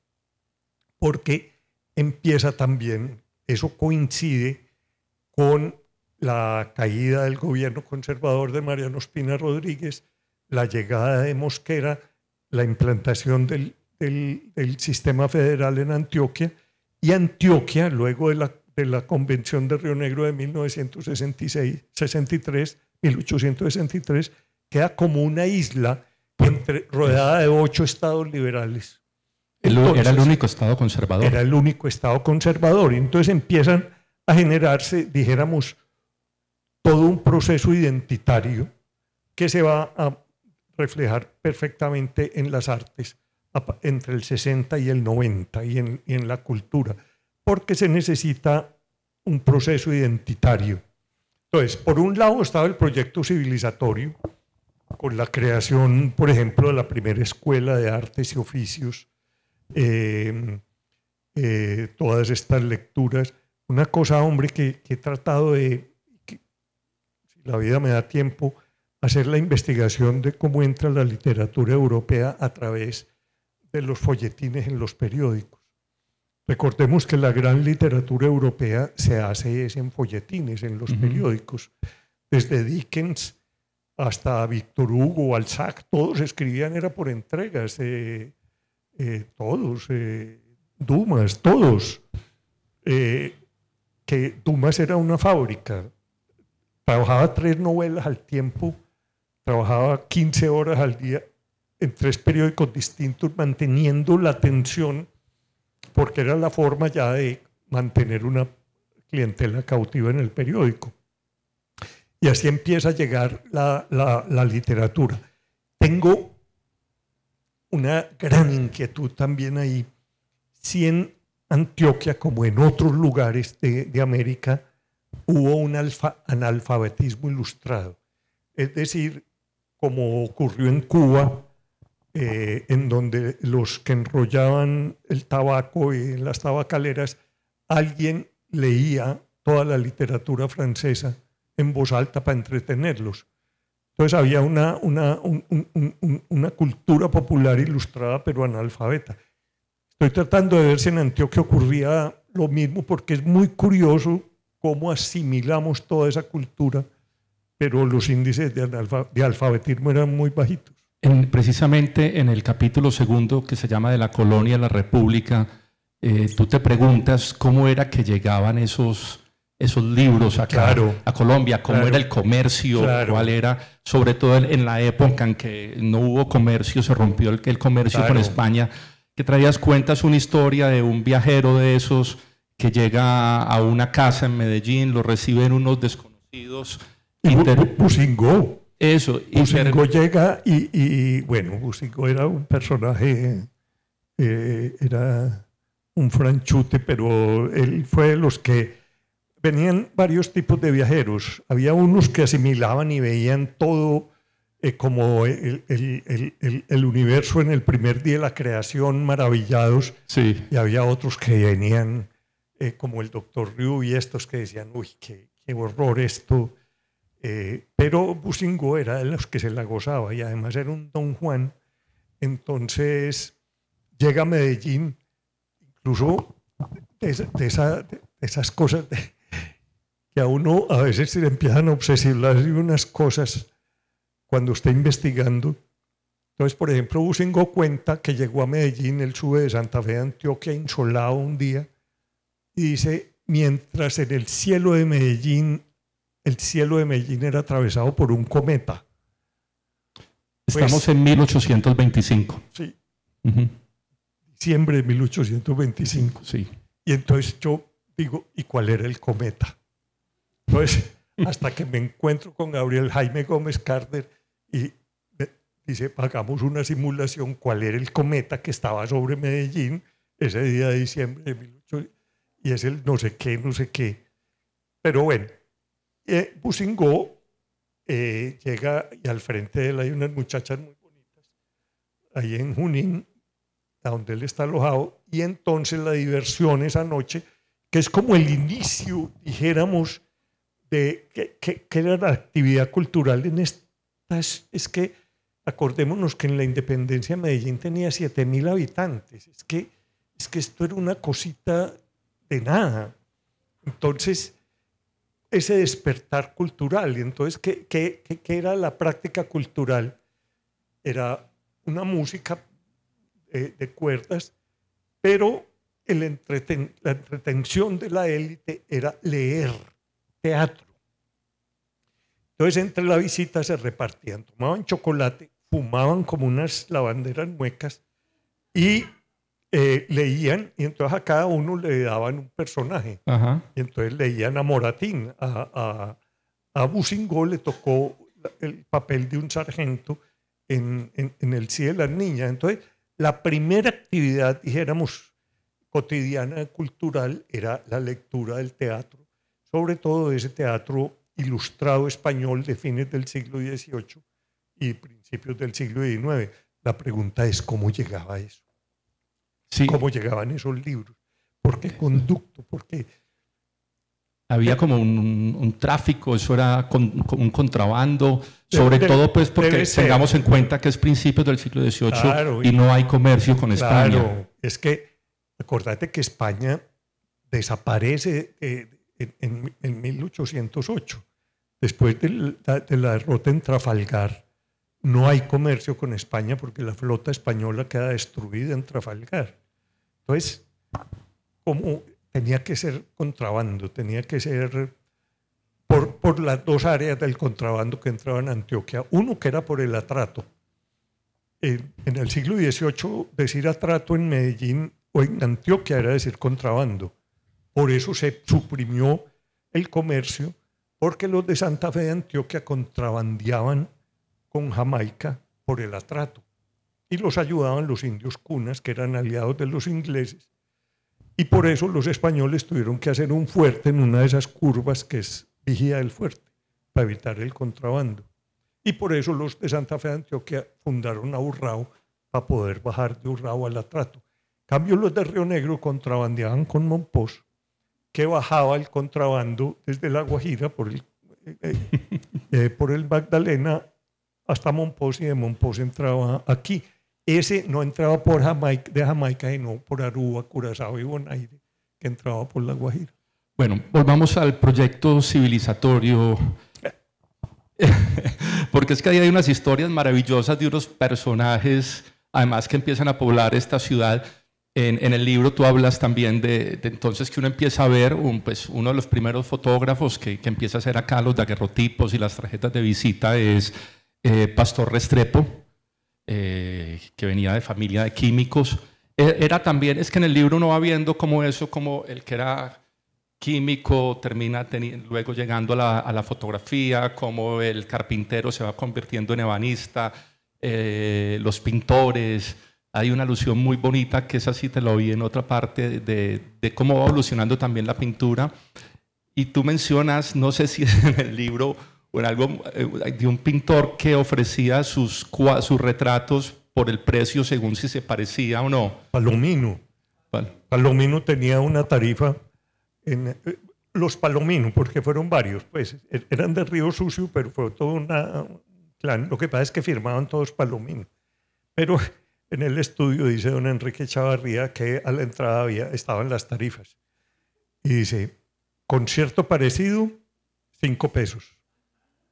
porque empieza también, eso coincide con la caída del gobierno conservador de Mariano Ospina Rodríguez, la llegada de Mosquera, la implantación del sistema federal en Antioquia, y Antioquia, luego de la Convención de Río Negro de 1863, queda como una isla rodeada de 8 estados liberales. Entonces, era el único estado conservador. Era el único estado conservador. Y entonces empiezan a generarse, dijéramos, todo un proceso identitario que se va a reflejar perfectamente en las artes entre el 60 y el 90 y en la cultura, porque se necesita un proceso identitario. Entonces, por un lado estaba el proyecto civilizatorio, con la creación, por ejemplo, de la primera escuela de artes y oficios, todas estas lecturas. Una cosa, hombre, que he tratado de, si la vida me da tiempo, hacer la investigación de cómo entra la literatura europea a través de los folletines en los periódicos. Recordemos que la gran literatura europea se hace en folletines, en los periódicos. Desde Dickens hasta Víctor Hugo, Balzac, todos escribían, era por entregas, todos, Dumas, todos. Que Dumas era una fábrica, trabajaba 3 novelas al tiempo, trabajaba 15 horas al día en 3 periódicos distintos, manteniendo la atención, porque era la forma ya de mantener una clientela cautiva en el periódico. Y así empieza a llegar la literatura. Tengo una gran inquietud también ahí, si en Antioquia, como en otros lugares de América, hubo un analfabetismo ilustrado. Es decir, como ocurrió en Cuba, en donde los que enrollaban el tabaco en las tabacaleras, alguien leía toda la literatura francesa en voz alta para entretenerlos. Entonces había una cultura popular ilustrada, pero analfabeta. Estoy tratando de ver si en Antioquia ocurría lo mismo, porque es muy curioso cómo asimilamos toda esa cultura, pero los índices de alfabetismo eran muy bajitos. Precisamente en el capítulo 2, que se llama De la colonia a la república, tú te preguntas cómo era que llegaban esos libros acá, claro, a Colombia, cómo era el comercio, claro, cuál era, sobre todo en la época en que no hubo comercio, se rompió el comercio con España, que traías cuentas una historia de un viajero de esos que llega a una casa en Medellín, lo reciben unos desconocidos. Busingó. Eso. Busingó llega y bueno, Busingó era un personaje, era un franchute, pero él fue de los que venían varios tipos de viajeros. Había unos que asimilaban y veían todo como el universo en el primer día de la creación, maravillados. Sí. Y había otros que venían como el doctor Riu y estos que decían, uy, qué horror esto. Pero Busingó era de los que se la gozaba y además era un Don Juan. Entonces llega a Medellín, incluso de esas cosas que a uno a veces se le empiezan a obsesionar unas cosas cuando está investigando. Entonces, por ejemplo, Busingó cuenta que llegó a Medellín, él sube de Santa Fe de Antioquia insolado un día y dice, mientras en el cielo de Medellín era atravesado por un cometa. Estamos en 1825. Sí. Diciembre de 1825. Sí. Y entonces yo digo, ¿y cuál era el cometa? Entonces, hasta que me encuentro con Gabriel Jaime Gómez Carter y dice, hagamos una simulación, ¿cuál era el cometa que estaba sobre Medellín ese día de diciembre de 1825? Y es el no sé qué. Pero bueno, Bousingot llega y al frente de él hay unas muchachas muy bonitas, ahí en Junín, a donde él está alojado, y entonces la diversión esa noche, que es como el inicio, dijéramos, de que era la actividad cultural en estas, es que acordémonos que en la independencia Medellín tenía 7.000 habitantes, es que esto era una cosita de nada. Entonces, ese despertar cultural, y entonces, ¿qué era la práctica cultural? Era una música de cuerdas, pero la entretención de la élite era leer teatro. Entonces, entre la visita se repartían, tomaban chocolate, fumaban como unas lavanderas muecas y leían, y entonces a cada uno le daban un personaje. Ajá. Y entonces leían a Moratín, a Bousingot le tocó el papel de un sargento en El Sí de las Niñas. Entonces, la primera actividad, dijéramos, cotidiana, cultural, era la lectura del teatro, sobre todo de ese teatro ilustrado español de fines del siglo XVIII y principios del siglo XIX. La pregunta es, ¿cómo llegaba eso? Sí. ¿Cómo llegaban esos libros? ¿Por qué conducto? ¿Por qué? Había como un tráfico, eso era un contrabando, sobre todo pues porque tengamos en cuenta que es principios del siglo XVIII, claro, y no hay comercio con España. Claro, es que acordate que España desaparece en 1808. Después de la derrota en Trafalgar, no hay comercio con España porque la flota española queda destruida en Trafalgar. Entonces, como tenía que ser contrabando, tenía que ser por las dos áreas del contrabando que entraban a Antioquia. Uno que era por el atrato. En el siglo XVIII decir atrato en Medellín o en Antioquia era decir contrabando. Por eso se suprimió el comercio, porque los de Santa Fe de Antioquia contrabandeaban con Jamaica por el atrato y los ayudaban los indios cunas, que eran aliados de los ingleses, y por eso los españoles tuvieron que hacer un fuerte en una de esas curvas que es Vigía del Fuerte, para evitar el contrabando. Y por eso los de Santa Fe de Antioquia fundaron a Urrao, para poder bajar de Urrao al atrato. En cambio, los de Río Negro contrabandeaban con Mompox, que bajaba el contrabando desde La Guajira por el Magdalena hasta Mompox, y de Mompox entraba aquí. Ese no entraba por Jamaica, sino por Aruba, Curazao y Bonaire, que entraba por La Guajira. Bueno, volvamos al proyecto civilizatorio, porque es que ahí hay unas historias maravillosas de unos personajes, además, que empiezan a poblar esta ciudad. En el libro tú hablas también de entonces que uno empieza a ver, uno de los primeros fotógrafos que empieza a hacer acá los daguerrotipos y las tarjetas de visita es Pastor Restrepo, que venía de familia de químicos. Era también, es que en el libro uno va viendo como eso, como el que era químico termina luego llegando a la fotografía, como el carpintero se va convirtiendo en ebanista, los pintores. Hay una alusión muy bonita, que esa sí te lo vi en otra parte, de cómo va evolucionando también la pintura. Y tú mencionas, no sé si es en el libro o en algo, de un pintor que ofrecía sus retratos por el precio según si se parecía o no. Palomino. ¿Cuál? Palomino tenía una tarifa, los Palomino, porque fueron varios, pues eran de Río Sucio, pero fue todo un clan. Lo que pasa es que firmaban todos Palomino. Pero en el estudio dice don Enrique Chavarría que a la entrada estaban las tarifas. Y dice, concierto parecido, 5 pesos.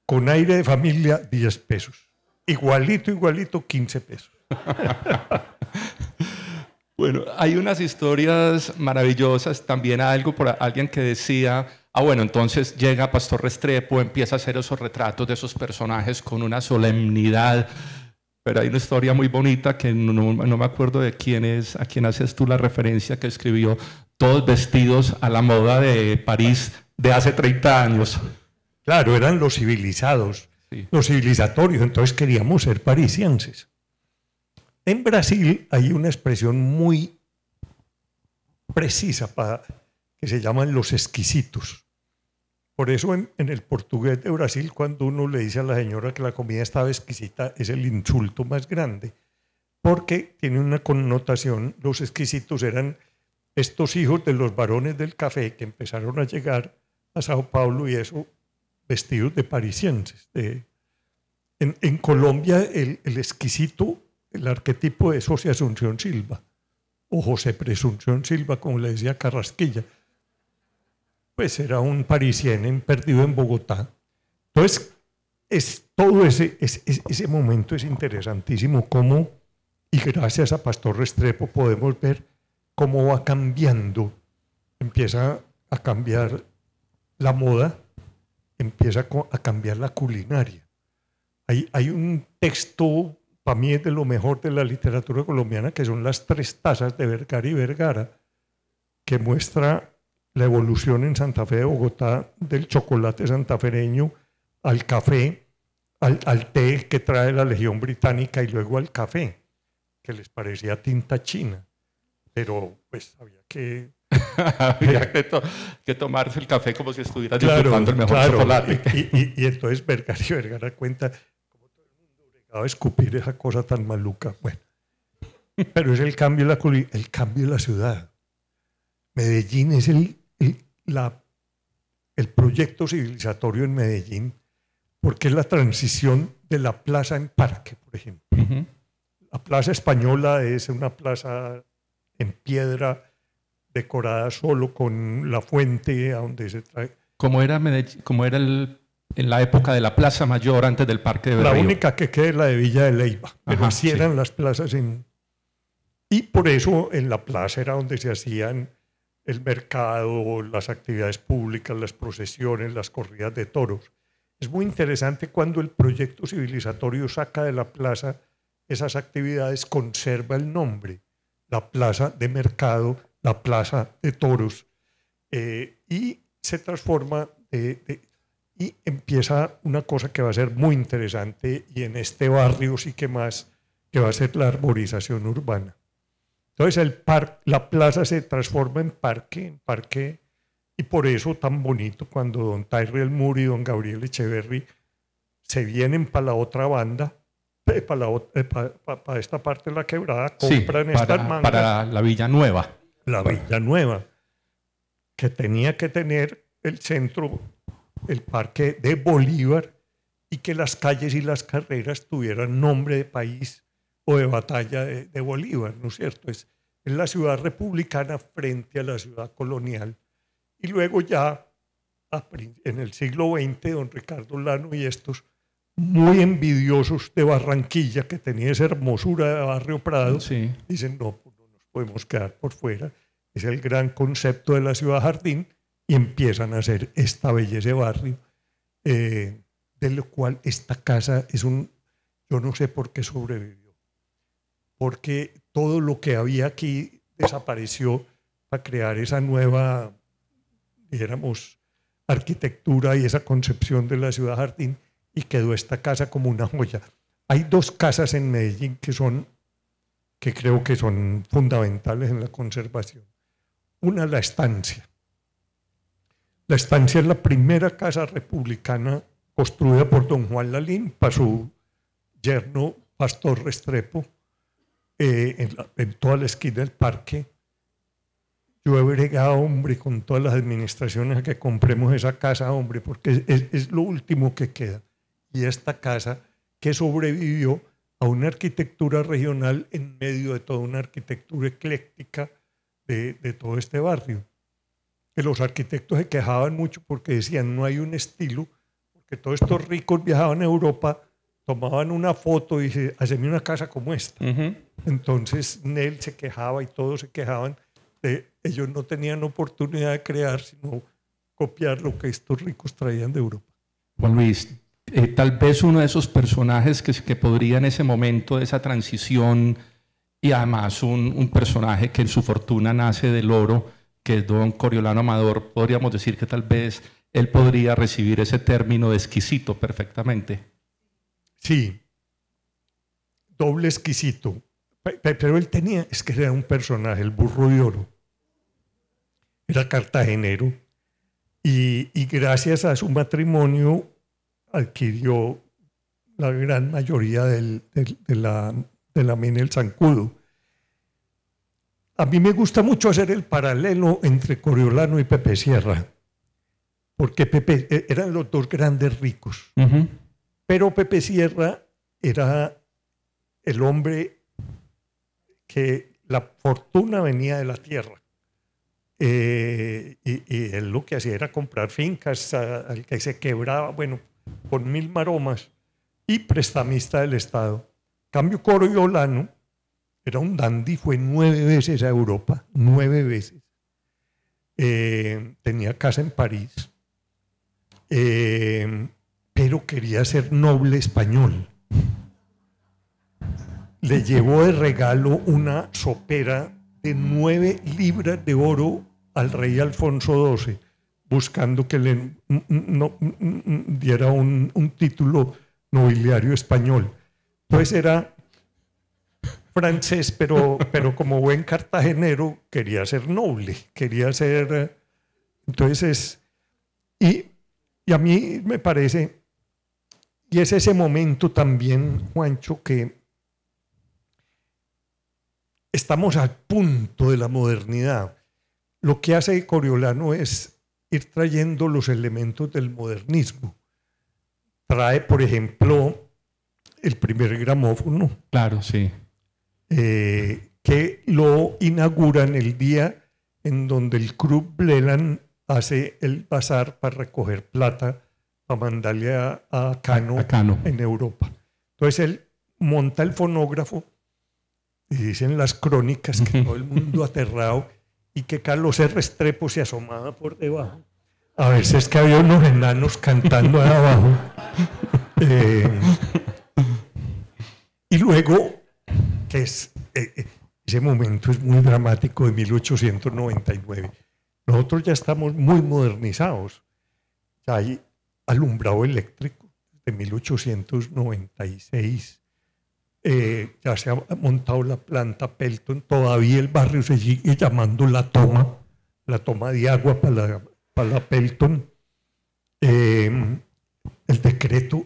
Con aire de familia, 10 pesos. Igualito, 15 pesos. Bueno, hay unas historias maravillosas. También algo por alguien que decía, bueno, entonces llega Pastor Restrepo, empieza a hacer esos retratos de esos personajes con una solemnidad. Pero hay una historia muy bonita que no me acuerdo de quién es, a quién haces tú la referencia, que escribió todos vestidos a la moda de París de hace 30 años. Claro, eran los civilizados, sí, los civilizatorios, entonces queríamos ser parisienses. En Brasil hay una expresión muy precisa que se llaman los exquisitos. Por eso en el portugués de Brasil, cuando uno le dice a la señora que la comida estaba exquisita, es el insulto más grande, porque tiene una connotación. Los exquisitos eran estos hijos de los varones del café que empezaron a llegar a Sao Paulo y eso vestidos de parisienses. En Colombia el exquisito, el arquetipo es José Asunción Silva, o José Presunción Silva, como le decía Carrasquilla. Pues era un parisien perdido en Bogotá. Entonces, todo ese momento es interesantísimo, cómo, y gracias a Pastor Restrepo podemos ver cómo va cambiando, empieza a cambiar la moda, empieza a cambiar la culinaria. Hay un texto, para mí es de lo mejor de la literatura colombiana, que son las 3 tazas de Vergara y Vergara, que muestra la evolución en Santa Fe de Bogotá del chocolate santafereño al café, al té que trae la Legión Británica y luego al café, que les parecía tinta china. Pero pues había que... había que tomarse el café como si estuviera disfrutando el mejor chocolate. Y entonces Vergara y Vergara cuenta cómo todo el mundo obligado a escupir esa cosa tan maluca. Bueno, pero es el cambio de la ciudad. Medellín es el proyecto civilizatorio en Medellín, porque es la transición de la plaza en parque, por ejemplo. Uh-huh. La plaza española es una plaza en piedra decorada solo con la fuente a donde se trae. Como era en la época de la Plaza Mayor antes del Parque de Berrío. La única que queda es la de Villa de Leyva, pero así eran las plazas y por eso en la plaza era donde se hacían el mercado, las actividades públicas, las procesiones, las corridas de toros. Es muy interesante cuando el proyecto civilizatorio saca de la plaza esas actividades, conserva el nombre, la plaza de mercado, la plaza de toros, y se transforma y empieza una cosa que va a ser muy interesante, y en este barrio sí que más, que va a ser la arborización urbana. Entonces la plaza se transforma en parque, y por eso tan bonito cuando don Tyrell Moore y don Gabriel Echeverry se vienen para la otra banda, para esta parte de la quebrada, compran estas mangas. Para la Villa Nueva. La Villa Nueva, que tenía que tener el centro, el parque de Bolívar, y que las calles y las carreras tuvieran nombre de país o de batalla de Bolívar, ¿no es cierto? Es la ciudad republicana frente a la ciudad colonial. Y luego ya en el siglo XX, don Ricardo Lano y estos muy envidiosos de Barranquilla, que tenía esa hermosura de Barrio Prado, sí, dicen, no nos podemos quedar por fuera. Es el gran concepto de la ciudad jardín, y empiezan a hacer esta belleza de barrio, de lo cual esta casa es yo no sé por qué sobrevivió, porque todo lo que había aquí desapareció para crear esa nueva, dijéramos, arquitectura y esa concepción de la ciudad jardín, y quedó esta casa como una joya. Hay 2 casas en Medellín que creo que son fundamentales en la conservación. Una, la Estancia. La Estancia es la primera casa republicana construida por don Juan Lalín para su yerno Pastor Restrepo, en toda la esquina del parque. Yo he bregado, hombre, con todas las administraciones a que compremos esa casa, hombre, porque es lo último que queda. Y esta casa que sobrevivió a una arquitectura regional en medio de toda una arquitectura ecléctica de todo este barrio. Que los arquitectos se quejaban mucho porque decían no hay un estilo, porque todos estos ricos viajaban a Europa, tomaban una foto y decían, haceme una casa como esta. Uh-huh. Entonces Nel se quejaba y todos se quejaban. Ellos no tenían oportunidad de crear, sino copiar lo que estos ricos traían de Europa. Juan Luis, tal vez uno de esos personajes que podría en ese momento de esa transición, y además un personaje que en su fortuna nace del oro, que es don Coriolano Amador, podríamos decir que tal vez él podría recibir ese término de exquisito perfectamente. Sí, doble exquisito. Pero él es que era un personaje, el burro de oro. Era cartagenero, y gracias a su matrimonio adquirió la gran mayoría de la mina El Zancudo. A mí me gusta mucho hacer el paralelo entre Coriolano y Pepe Sierra, porque Pepe eran los dos grandes ricos, pero Pepe Sierra era el hombre que la fortuna venía de la tierra. Y él lo que hacía era comprar fincas al que se quebraba, bueno, con 1000 maromas, y prestamista del Estado. Cambio Coriolano era un dandy, fue 9 veces a Europa, 9 veces. Tenía casa en París, pero quería ser noble español. Le llevó de regalo una sopera de 9 libras de oro al rey Alfonso XII, buscando que le diera un título nobiliario español. Entonces era francés, pero como buen cartagenero quería ser noble, quería ser... Entonces, y a mí me parece, y es ese momento también, Juancho, que estamos al punto de la modernidad. Lo que hace Coriolano es ir trayendo los elementos del modernismo. Trae, por ejemplo, el primer gramófono. Claro, sí. Que lo inauguran el día en donde el Club Blelan hace el bazar para recoger plata para mandarle a Cano en Europa. Entonces él monta el fonógrafo y dicen las crónicas que todo el mundo aterrado y que Carlos R. Restrepo se asomaba por debajo. A veces que había unos enanos cantando ahí abajo. Y luego, que es, ese momento es muy dramático de 1899. Nosotros ya estamos muy modernizados. Ya hay alumbrado eléctrico de 1896. Ya se ha montado la planta Pelton. Todavía el barrio se sigue llamando la toma de agua para la Pelton. El decreto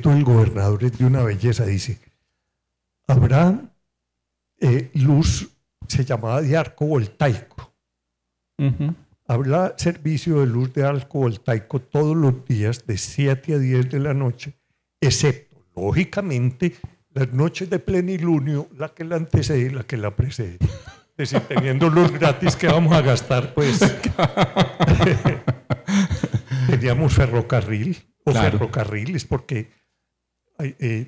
del gobernador es de una belleza. Dice, habrá luz, se llamaba de arco voltaico. Habrá servicio de luz de arco voltaico todos los días de 7 a 10 de la noche, excepto, lógicamente, las noches de plenilunio, la que la antecede y la que la precede. Es decir, teniendo luz gratis que vamos a gastar, pues teníamos ferrocarril o ferrocarriles, porque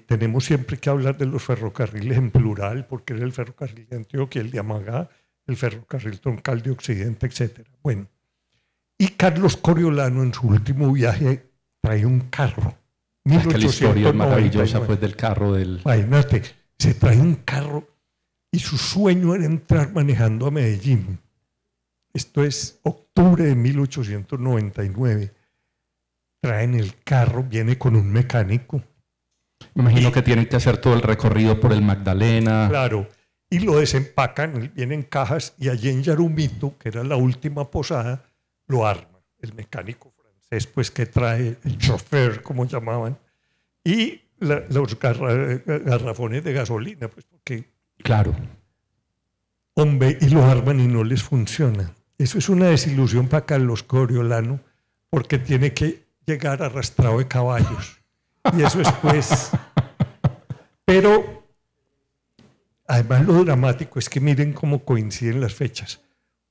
tenemos siempre que hablar de los ferrocarriles en plural, porque era el ferrocarril de Antioquia, el de Amagá, el ferrocarril troncal de Occidente, etc. Bueno, y Carlos Coriolano en su último viaje trae un carro. Es que la historia es maravillosa, pues, del carro del... Imagínate, se trae un carro y su sueño era entrar manejando a Medellín. Esto es octubre de 1899. Traen el carro, viene con un mecánico. Me imagino que tienen que hacer todo el recorrido por el Magdalena. Claro, y lo desempacan, vienen cajas, y allí en Yarumito, que era la última posada, lo arma el mecánico francés, pues que trae el chofer, como llamaban, y los garrafones de gasolina, pues porque... Claro. Hombre, y lo arman y no les funciona. Eso es una desilusión para Carlos Coriolano, porque tiene que llegar arrastrado de caballos. Y eso es pues... Pero, además lo dramático es que miren cómo coinciden las fechas.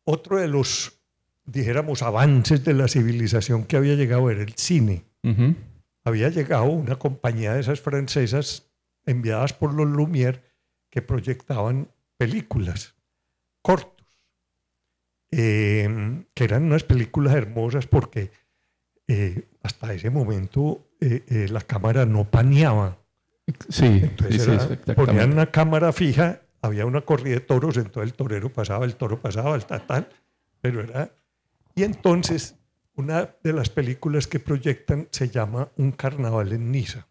Otro de los, dijéramos, avances de la civilización que había llegado era el cine. Había llegado una compañía de esas francesas enviadas por los Lumière que proyectaban películas cortos, que eran unas películas hermosas porque hasta ese momento la cámara no paneaba. Sí, entonces ponían una cámara fija, había una corrida de toros, entonces el toro pasaba, el tal, pero era... Y entonces una de las películas que proyectan se llama Un carnaval en Niza.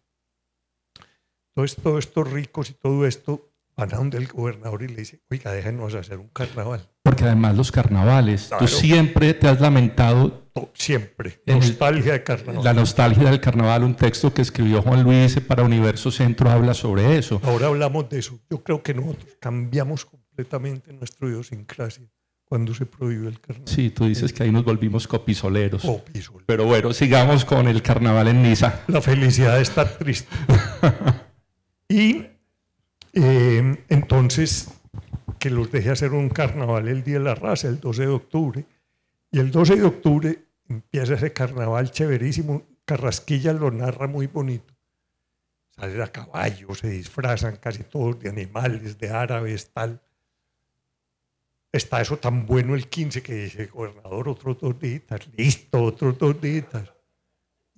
Entonces todos estos ricos y todo esto van a donde el gobernador y le dice, oiga, déjenos hacer un carnaval. Porque además los carnavales, Claro. tú siempre te has lamentado Siempre, en nostalgia de carnaval. la nostalgia del carnaval, un texto que escribió Juan Luis para Universo Centro habla sobre eso. Ahora hablamos de eso. Yo creo que nosotros cambiamos completamente nuestra idiosincrasia cuando se prohibió el carnaval. Sí, tú dices que ahí nos volvimos copisoleros. Copisol. Pero bueno, sigamos con el carnaval en Niza. La felicidad de estar triste. Y entonces, que los deje hacer un carnaval el Día de la Raza, el 12 de octubre. Y el 12 de octubre empieza ese carnaval chéverísimo. Carrasquilla lo narra muy bonito. Salen a caballo, se disfrazan casi todos de animales, de árabes, tal. Está eso tan bueno el 15 que dice, gobernador, otros 2 días, listo, otros 2 días.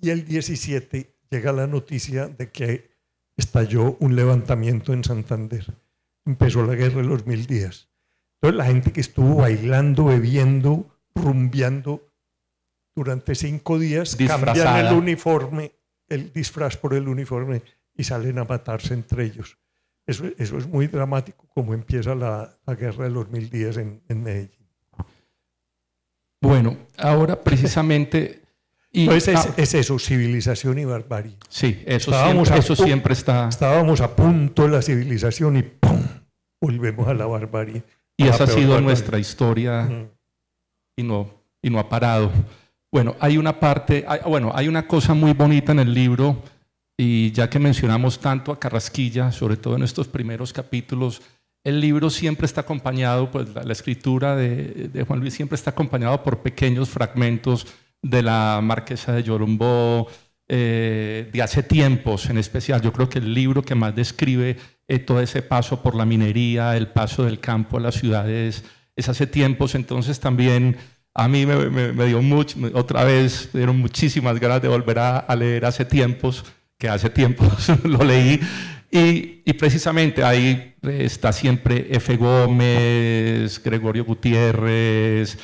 Y el 17 llega la noticia de que estalló un levantamiento en Santander. Empezó la guerra de los 1000 días. Entonces la gente que estuvo bailando, bebiendo, rumbeando durante 5 días, Disfrazada. cambian el uniforme, el disfraz por el uniforme y salen a matarse entre ellos. Eso es muy dramático, como empieza la guerra de los 1000 días en Medellín. Bueno, ahora precisamente... Entonces es eso, civilización y barbarie. Sí, eso Estábamos siempre está... Estábamos a punto de la civilización y ¡pum! Volvemos a la barbarie. Y a la esa ha peor sido barbarie. nuestra historia y no ha parado. Bueno, hay una cosa muy bonita en el libro, y ya que mencionamos tanto a Carrasquilla, sobre todo en estos primeros capítulos, el libro siempre está acompañado, pues la escritura de Juan Luis siempre está acompañado por pequeños fragmentos de la Marquesa de Yorumbó, de hace tiempos en especial. Yo creo que el libro que más describe todo ese paso por la minería, el paso del campo a las ciudades, es hace tiempos. Entonces también a mí me dio otra vez, me dieron muchísimas ganas de volver a leer hace tiempos, que hace tiempos lo leí. Y precisamente ahí está siempre F. Gómez, Gregorio Gutiérrez,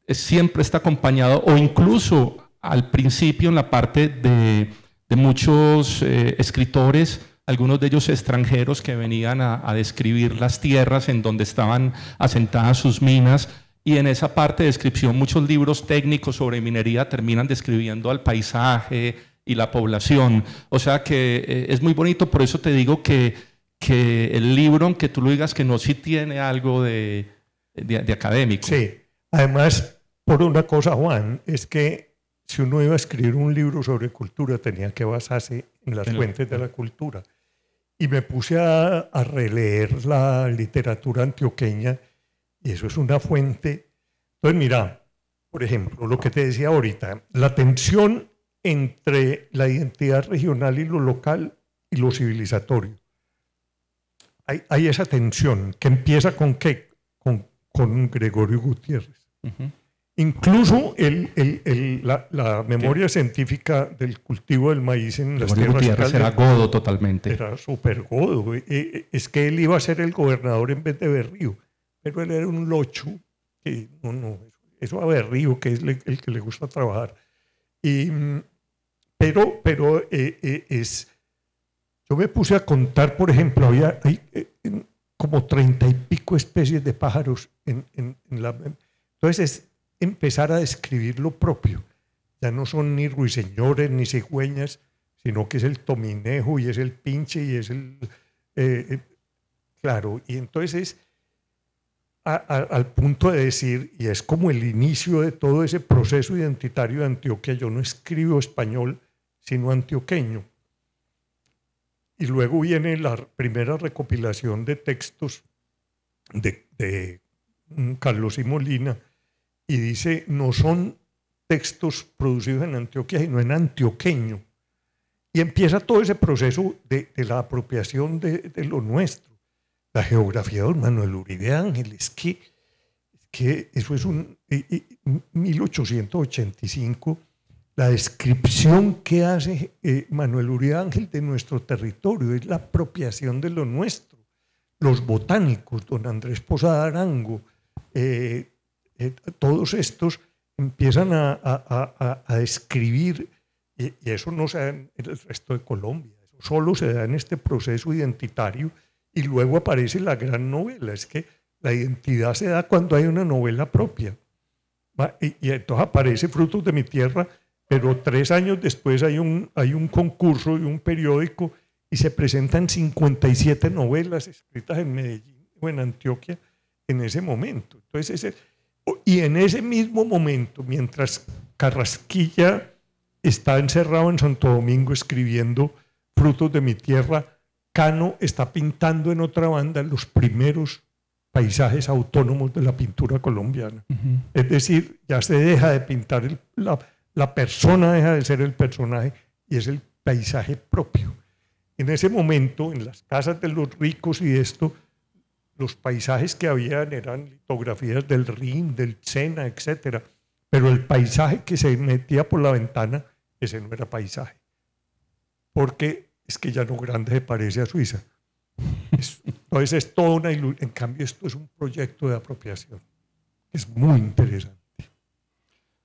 siempre está acompañado, o incluso al principio en la parte de muchos escritores, algunos de ellos extranjeros que venían a describir las tierras en donde estaban asentadas sus minas, y en esa parte de descripción muchos libros técnicos sobre minería terminan describiendo al paisaje y la población. O sea que es muy bonito, por eso te digo que el libro, aunque tú lo digas que no, sí tiene algo de académico. Sí, además, por una cosa, Juan, es que si uno iba a escribir un libro sobre cultura tenía que basarse en las fuentes de la cultura. Y me puse a releer la literatura antioqueña, y eso es una fuente. Entonces, mira, por ejemplo, lo que te decía ahorita, la tensión entre la identidad regional y lo local y lo civilizatorio. Hay esa tensión que empieza con ¿qué? Con Gregorio Gutiérrez. Uh-huh. Incluso la memoria científica del cultivo del maíz en las tierras Gutiérrez era godo totalmente. Era súper godo. Es que él iba a ser el gobernador en vez de Berrío, pero él era un locho. Que eso a Berrío, que es el que le gusta trabajar. Pero yo me puse a contar, por ejemplo, hay como 30 y pico especies de pájaros en la... Entonces es empezar a describir lo propio. Ya no son ni ruiseñores ni cigüeñas, sino que es el tominejo y es el pinche y es el... claro, y entonces es al punto de decir, y es como el inicio de todo ese proceso identitario de Antioquia. Yo no escribo español, sino antioqueño. Y luego viene la primera recopilación de textos de Carlos y Molina, y dice, no son textos producidos en Antioquia, sino en antioqueño. Y empieza todo ese proceso de la apropiación de lo nuestro. La geografía de don Manuel Uribe Ángel, es que eso es 1885, la descripción que hace Manuel Uribe Ángel de nuestro territorio, es la apropiación de lo nuestro. Los botánicos, don Andrés Posada Arango, todos estos empiezan a describir, y eso no se da en el resto de Colombia, eso solo se da en este proceso identitario, y luego aparece la gran novela. Es que la identidad se da cuando hay una novela propia. Y entonces aparece Frutos de mi tierra, pero 3 años después hay un concurso y un periódico y se presentan 57 novelas escritas en Medellín o en Antioquia en ese momento. Entonces, y en ese mismo momento, mientras Carrasquilla está encerrado en Santo Domingo escribiendo Frutos de mi tierra, Cano está pintando en otra banda los primeros paisajes autónomos de la pintura colombiana. Es decir, ya se deja de pintar, la persona deja de ser el personaje y es el paisaje propio. En ese momento, en las casas de los ricos y esto, los paisajes que habían eran litografías del Rin, del Sena, etc. Pero el paisaje que se metía por la ventana, ese no era paisaje. Porque es que Llano Grande se parece a Suiza. Entonces es toda una ilusión. En cambio, esto es un proyecto de apropiación. Es muy interesante.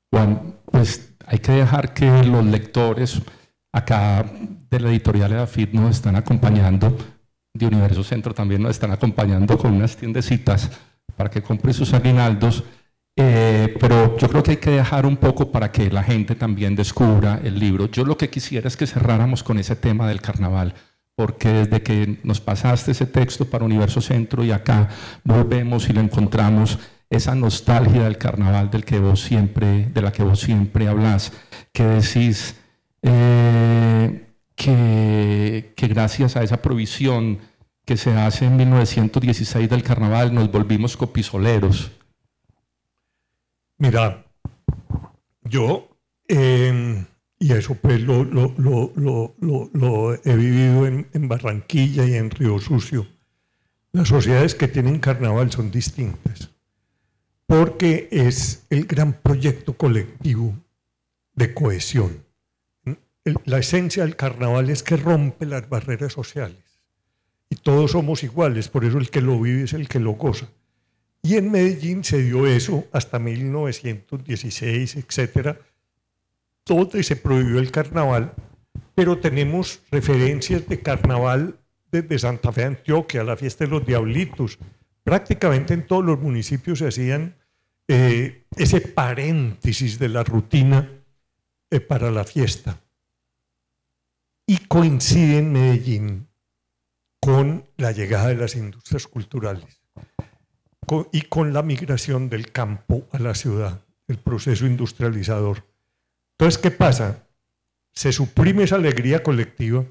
Juan, pues hay que dejar que los lectores acá de la editorial Edafit nos están acompañando, de Universo Centro también nos están acompañando con unas tiendecitas para que compre sus aguinaldos, pero yo creo que hay que dejar un poco para que la gente también descubra el libro. Yo lo que quisiera es que cerráramos con ese tema del carnaval, porque desde que nos pasaste ese texto para Universo Centro y acá volvemos y lo encontramos, esa nostalgia del carnaval de la que vos siempre hablas, que decís que gracias a esa provisión que se hace en 1916 del carnaval nos volvimos copisoleros. Mira, yo, y eso pues lo he vivido en Barranquilla y en Río Sucio, las sociedades que tienen carnaval son distintas, porque es el gran proyecto colectivo de cohesión. La esencia del carnaval es que rompe las barreras sociales y todos somos iguales, por eso el que lo vive es el que lo goza. Y en Medellín se dio eso hasta 1916, etcétera, donde se prohibió el carnaval, pero tenemos referencias de carnaval desde Santa Fe, Antioquia, la fiesta de los Diablitos. Prácticamente en todos los municipios se hacían ese paréntesis de la rutina para la fiesta. Y coincide en Medellín con la llegada de las industrias culturales y con la migración del campo a la ciudad, el proceso industrializador. Entonces, ¿qué pasa? Se suprime esa alegría colectiva.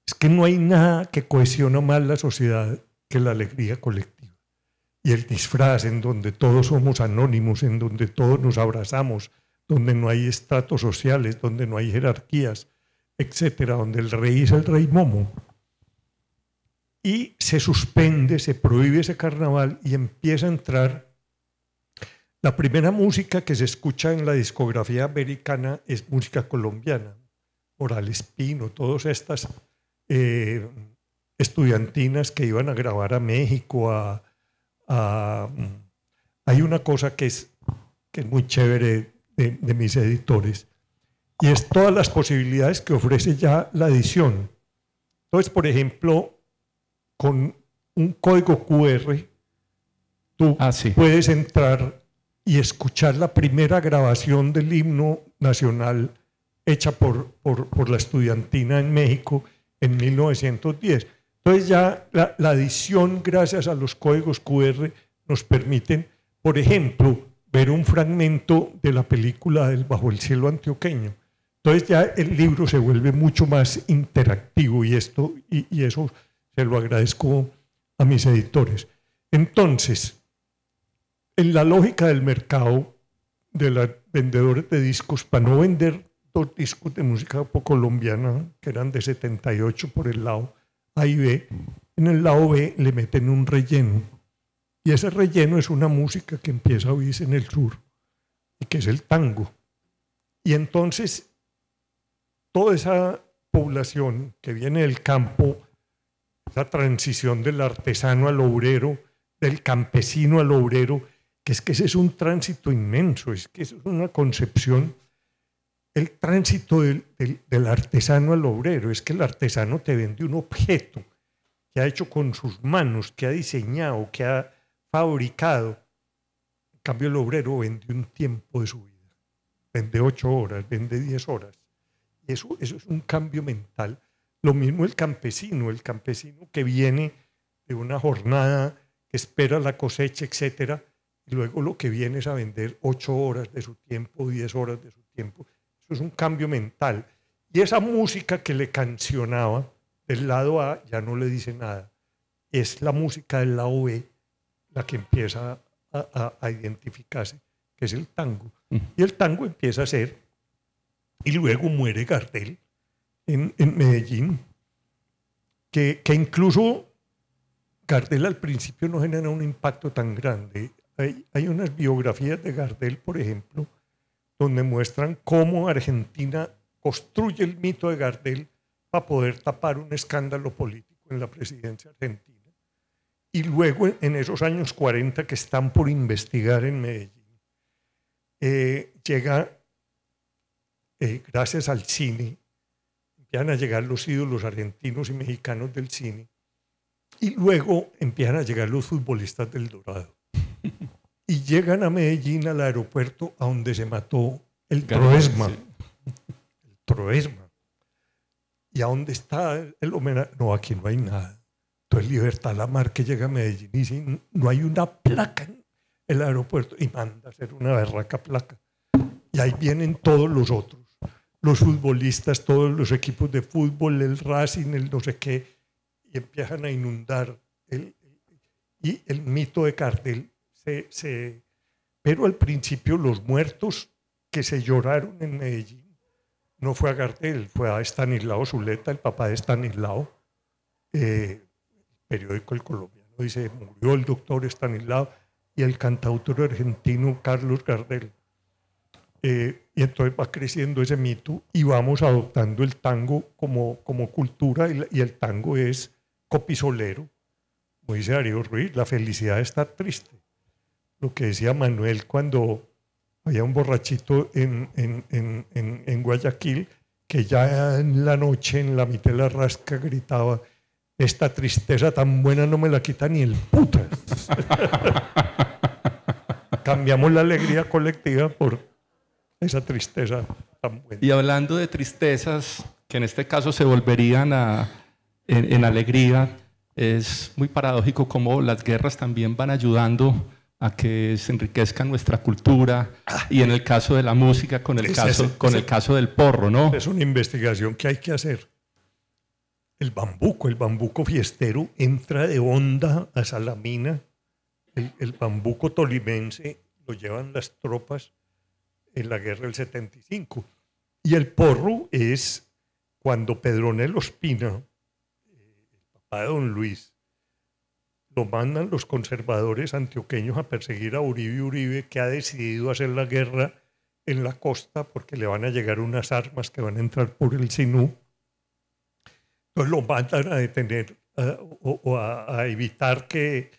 Es que no hay nada que cohesiona más la sociedad que la alegría colectiva. Y el disfraz en donde todos somos anónimos, en donde todos nos abrazamos, donde no hay estratos sociales, donde no hay jerarquías, etcétera, donde el rey es el rey Momo. Y se suspende, se prohíbe ese carnaval y empieza a entrar. La primera música que se escucha en la discografía americana es música colombiana. Morales Pino, todas estas estudiantinas que iban a grabar a México. Hay una cosa que es muy chévere de mis editores, y es todas las posibilidades que ofrece ya la edición. Entonces, por ejemplo, con un código QR, tú puedes entrar y escuchar la primera grabación del himno nacional hecha por la estudiantina en México en 1910. Entonces ya la edición, gracias a los códigos QR, nos permiten, por ejemplo, ver un fragmento de la película del Bajo el Cielo Antioqueño. Entonces ya el libro se vuelve mucho más interactivo y eso se lo agradezco a mis editores. Entonces, en la lógica del mercado de los vendedores de discos, para no vender 2 discos de música colombiana, que eran de 78 por el lado A y B, en el lado B le meten un relleno. Y ese relleno es una música que empieza a oírse en el sur, y que es el tango. Y entonces, toda esa población que viene del campo, esa transición del artesano al obrero, del campesino al obrero, que ese es un tránsito inmenso, es que es una concepción, el tránsito del artesano al obrero, es que el artesano te vende un objeto que ha hecho con sus manos, que ha diseñado, que ha fabricado. En cambio, el obrero vende un tiempo de su vida, vende 8 horas, vende 10 horas. Y eso es un cambio mental. Lo mismo el campesino que viene de una jornada, que espera la cosecha, etcétera, y luego lo que viene es a vender 8 horas de su tiempo, 10 horas de su tiempo. Eso es un cambio mental. Y esa música que le cancionaba del lado A ya no le dice nada. Es la música del lado B la que empieza a identificarse, que es el tango. Y el tango empieza a ser, y luego muere Gardel en Medellín, que incluso Gardel al principio no genera un impacto tan grande. Hay unas biografías de Gardel, por ejemplo, donde muestran cómo Argentina construye el mito de Gardel para poder tapar un escándalo político en la presidencia argentina. Y luego, en esos años 40 que están por investigar en Medellín, llega, gracias al cine, empiezan a llegar los ídolos argentinos y mexicanos del cine, y luego empiezan a llegar los futbolistas del Dorado. Y llegan a Medellín, al aeropuerto, a donde se mató el Troesma. El Troesma. ¿Y a dónde está el homenaje? No, aquí no hay nada. Entonces Libertad Lamarque llega a Medellín y dice, no hay una placa en el aeropuerto. Y manda a hacer una berraca placa. Y ahí vienen todos los otros. Los futbolistas, todos los equipos de fútbol, el Racing, el no sé qué. Y empiezan a inundar. Y el mito de Gardel Pero al principio los muertos que se lloraron en Medellín no fue a Gardel, fue a Estanislao Zuleta, el papá de Estanislao. Periódico El Colombiano dice, murió el doctor Estanislao, y el cantautor argentino Carlos Gardel. Y entonces va creciendo ese mito y vamos adoptando el tango como cultura, y el tango es copisolero. Como dice Darío Ruiz, la felicidad está triste. Lo que decía Manuel cuando había un borrachito en Guayaquil que ya en la noche, en la mitad de la rasca, gritaba, esta tristeza tan buena no me la quita ni el putas. Cambiamos la alegría colectiva por esa tristeza tan buena. Y hablando de tristezas, que en este caso se volverían en alegría, es muy paradójico cómo las guerras también van ayudando a que se enriquezca nuestra cultura, y en el caso de la música, con el caso del porro, ¿no? Es una investigación que hay que hacer. El bambuco fiestero entra de onda a Salamina. El bambuco tolimense lo llevan las tropas en la guerra del 75. Y el porro es cuando Pedronel Ospina, el papá de don Luis, lo mandan los conservadores antioqueños a perseguir a Uribe, que ha decidido hacer la guerra en la costa porque le van a llegar unas armas que van a entrar por el Sinú. Entonces lo mandan a detener o a evitar que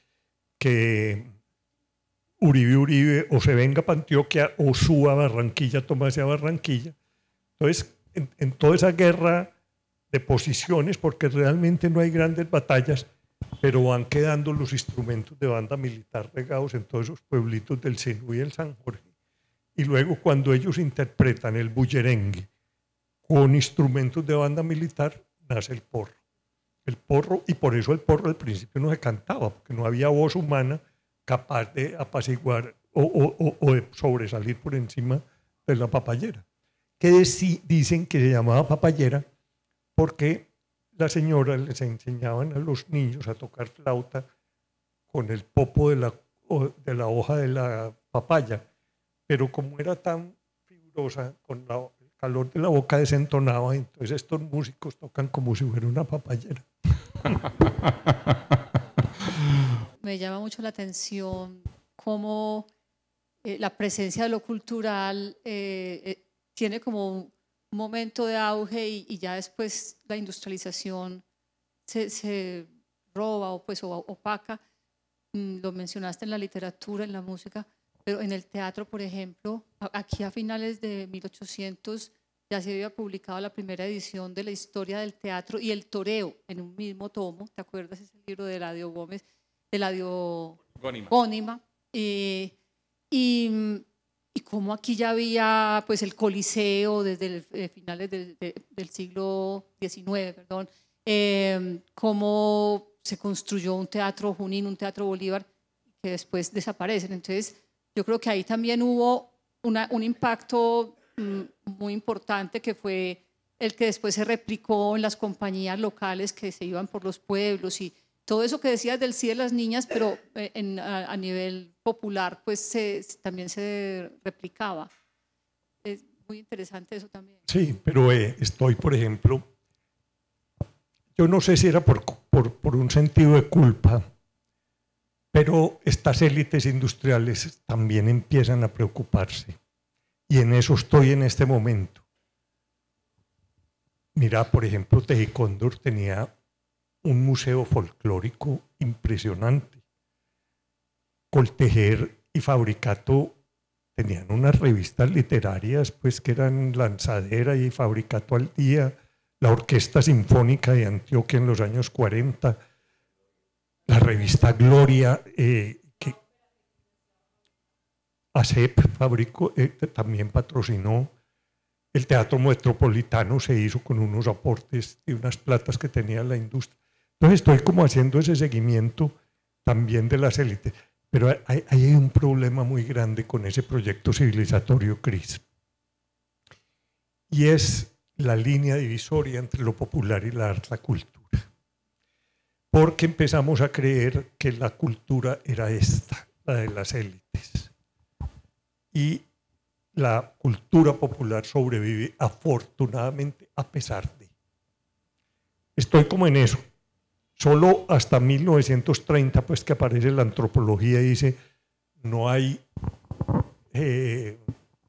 Uribe o se venga para Antioquia o suba a Barranquilla, tomase a Barranquilla. Entonces, en toda esa guerra de posiciones, porque realmente no hay grandes batallas, pero van quedando los instrumentos de banda militar regados en todos esos pueblitos del Sinú y el San Jorge. Y luego cuando ellos interpretan el bullerengue con instrumentos de banda militar, nace el porro. El porro, y por eso el porro al principio no se cantaba, porque no había voz humana capaz de apaciguar o de sobresalir por encima de la papayera. Que dicen que se llamaba papayera porque las señoras les enseñaban a los niños a tocar flauta con el popo de la hoja de la papaya, pero como era tan fibrosa, con el calor de la boca desentonaba, entonces estos músicos tocan como si fuera una papayera. Me llama mucho la atención cómo la presencia de lo cultural tiene como un momento de auge y ya después la industrialización se roba o opaca. Lo mencionaste en la literatura, en la música, pero en el teatro, por ejemplo, aquí a finales de 1800 ya se había publicado la primera edición de la historia del teatro y el toreo en un mismo tomo. ¿Te acuerdas ese libro de Eladio Gómez, de Eladio Gónima? Y como aquí ya había pues el Coliseo desde finales del siglo XIX, perdón, cómo se construyó un teatro Junín, un teatro Bolívar, que después desaparecen. Entonces, yo creo que ahí también hubo un impacto muy importante, que fue el que después se replicó en las compañías locales que se iban por los pueblos y todo eso que decías del sí de las niñas, pero a nivel popular pues también se replicaba. Es muy interesante eso también. Sí, pero estoy, por ejemplo, yo no sé si era por un sentido de culpa, pero estas élites industriales también empiezan a preocuparse. Y en eso estoy en este momento. Mira, por ejemplo, Tejicóndor tenía un museo folclórico impresionante. Coltejer y Fabricato tenían unas revistas literarias pues, que eran Lanzadera y Fabricato al Día, la Orquesta Sinfónica de Antioquia en los años 40, la revista Gloria, que ASEP fabricó, también patrocinó. El Teatro Metropolitano se hizo con unos aportes y unas platas que tenía la industria. Entonces estoy como haciendo ese seguimiento también de las élites. Pero hay un problema muy grande con ese proyecto civilizatorio, Cris. Y es la línea divisoria entre lo popular y la cultura. Porque empezamos a creer que la cultura era esta, la de las élites. Y la cultura popular sobrevive afortunadamente a pesar de. Estoy como en eso. Solo hasta 1930, pues que aparece la antropología y dice, no hay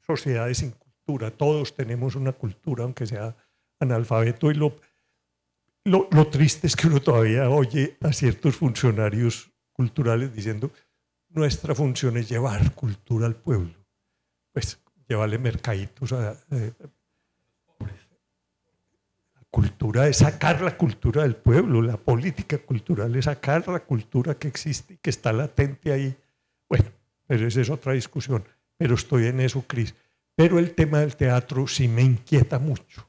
sociedades sin cultura, todos tenemos una cultura, aunque sea analfabeto. Y lo triste es que uno todavía oye a ciertos funcionarios culturales diciendo, nuestra función es llevar cultura al pueblo. Pues llevarle mercaditos a cultura es sacar la cultura del pueblo, la política cultural es sacar la cultura que existe y que está latente ahí. Bueno, pero esa es otra discusión, pero estoy en eso, Cris. Pero el tema del teatro sí me inquieta mucho.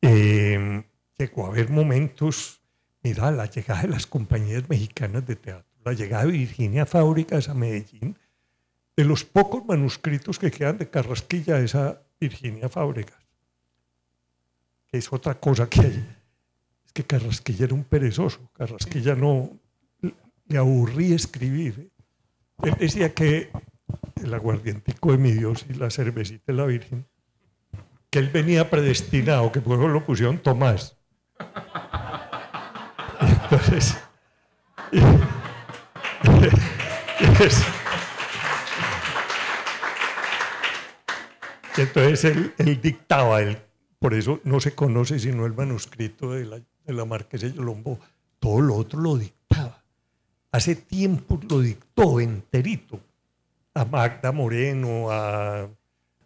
Llegó a haber momentos, mira, la llegada de las compañías mexicanas de teatro, la llegada de Virginia Fábricas a Medellín, de los pocos manuscritos que quedan de Carrasquilla, esa Virginia Fábricas. Que es otra cosa que hay, es que Carrasquilla era un perezoso, Carrasquilla no le aburría escribir. Él decía que el aguardientico de mi Dios y la cervecita de la Virgen, que él venía predestinado, que por eso lo pusieron Tomás. Entonces, él dictaba, por eso no se conoce sino el manuscrito de la Marquesa de Yolombo, todo lo otro lo dictaba. Hace tiempo lo dictó enterito a Magda Moreno, a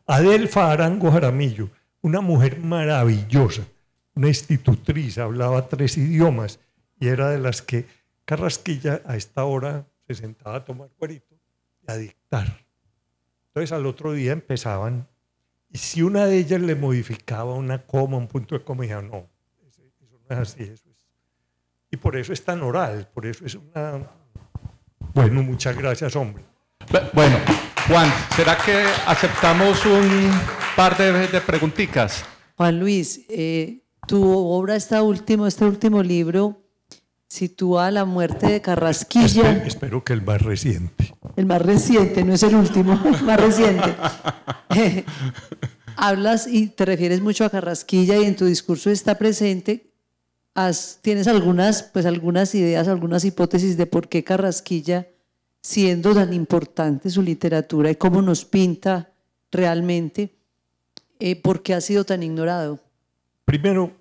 Adelfa Arango Jaramillo, una mujer maravillosa, una institutriz, hablaba 3 idiomas y era de las que Carrasquilla a esta hora se sentaba a tomar cuerito y a dictar. Entonces al otro día empezaban. Y si una de ellas le modificaba una coma, un punto de coma, decía, no, eso no es así. Eso es. Y por eso es tan oral, por eso es una... Bueno, muchas gracias, hombre. Bueno, Juan, ¿será que aceptamos un par de preguntitas? Juan Luis, tu obra, este último libro, sitúa la muerte de Carrasquilla. Espero que el más reciente. El más reciente, no es el último, el más reciente. Hablas y te refieres mucho a Carrasquilla y en tu discurso está presente. ¿Tienes algunas ideas, algunas hipótesis de por qué Carrasquilla, siendo tan importante su literatura y cómo nos pinta realmente, por qué ha sido tan ignorado? Primero,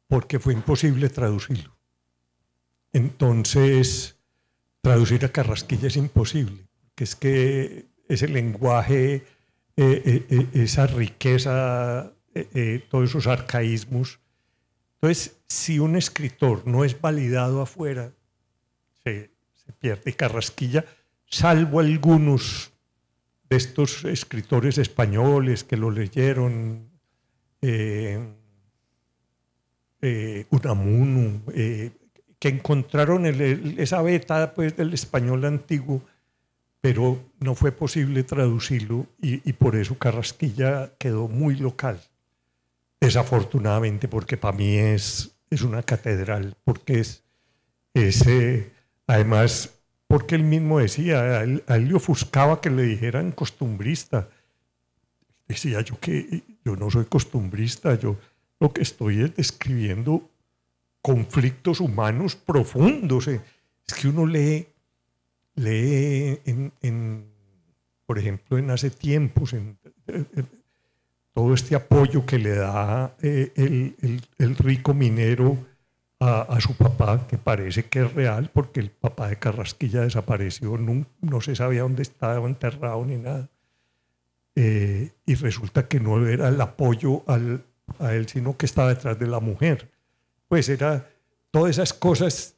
porque fue imposible traducirlo. Entonces, traducir a Carrasquilla es imposible, que es que ese lenguaje, esa riqueza todos esos arcaísmos. Entonces, si un escritor no es validado afuera, se pierde. Carrasquilla, salvo algunos de estos escritores españoles que lo leyeron, Unamuno, que encontraron esa beta pues, del español antiguo, pero no fue posible traducirlo y por eso Carrasquilla quedó muy local, desafortunadamente, porque para mí es una catedral, porque además, porque él mismo decía, a él le ofuscaba que le dijeran costumbrista. Decía yo que yo no soy costumbrista, yo lo que estoy es describiendo conflictos humanos profundos. Es que uno lee por ejemplo, en Hace tiempos, todo este apoyo que le da el rico minero a su papá, que parece que es real, porque el papá de Carrasquilla desapareció, no se sabía dónde estaba enterrado ni nada. Y resulta que no era el apoyo a él, sino que estaba detrás de la mujer. Pues era todas esas cosas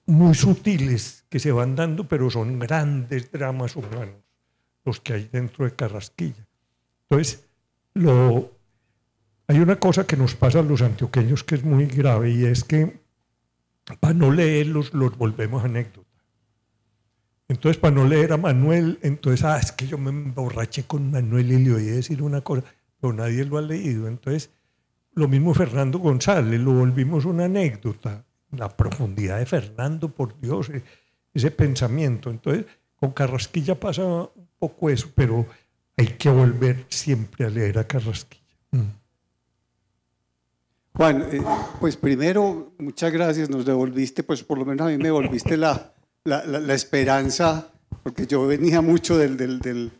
muy sutiles que se van dando, pero son grandes dramas humanos los que hay dentro de Carrasquilla. Entonces, hay una cosa que nos pasa a los antioqueños que es muy grave, y es que para no leerlos los volvemos anécdota. Entonces, para no leer a Manuel, entonces, es que yo me emborraché con Manuel y le oí decir una cosa, pero nadie lo ha leído. Entonces, lo mismo Fernando González, lo volvimos una anécdota. La profundidad de Fernando, por Dios, ese pensamiento. Entonces, con Carrasquilla pasa un poco eso, pero hay que volver siempre a leer a Carrasquilla. Juan, pues primero, muchas gracias, nos devolviste, pues por lo menos a mí me devolviste la esperanza, porque yo venía mucho de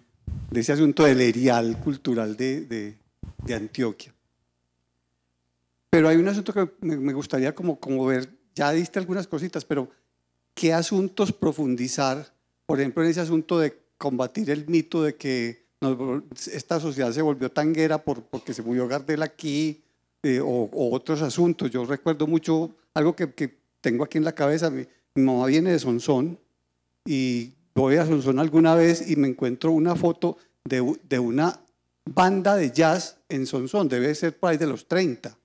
ese asunto del erial cultural de Antioquia. Pero hay un asunto que me gustaría como ver, ya diste algunas cositas, pero ¿qué asuntos profundizar? Por ejemplo, en ese asunto de combatir el mito de que esta sociedad se volvió tanguera porque se murió Gardel aquí, o otros asuntos. Yo recuerdo mucho algo que tengo aquí en la cabeza. Mi mamá viene de Sonsón y voy a Sonsón alguna vez y me encuentro una foto de una banda de jazz en Sonsón, debe ser por ahí de los 30.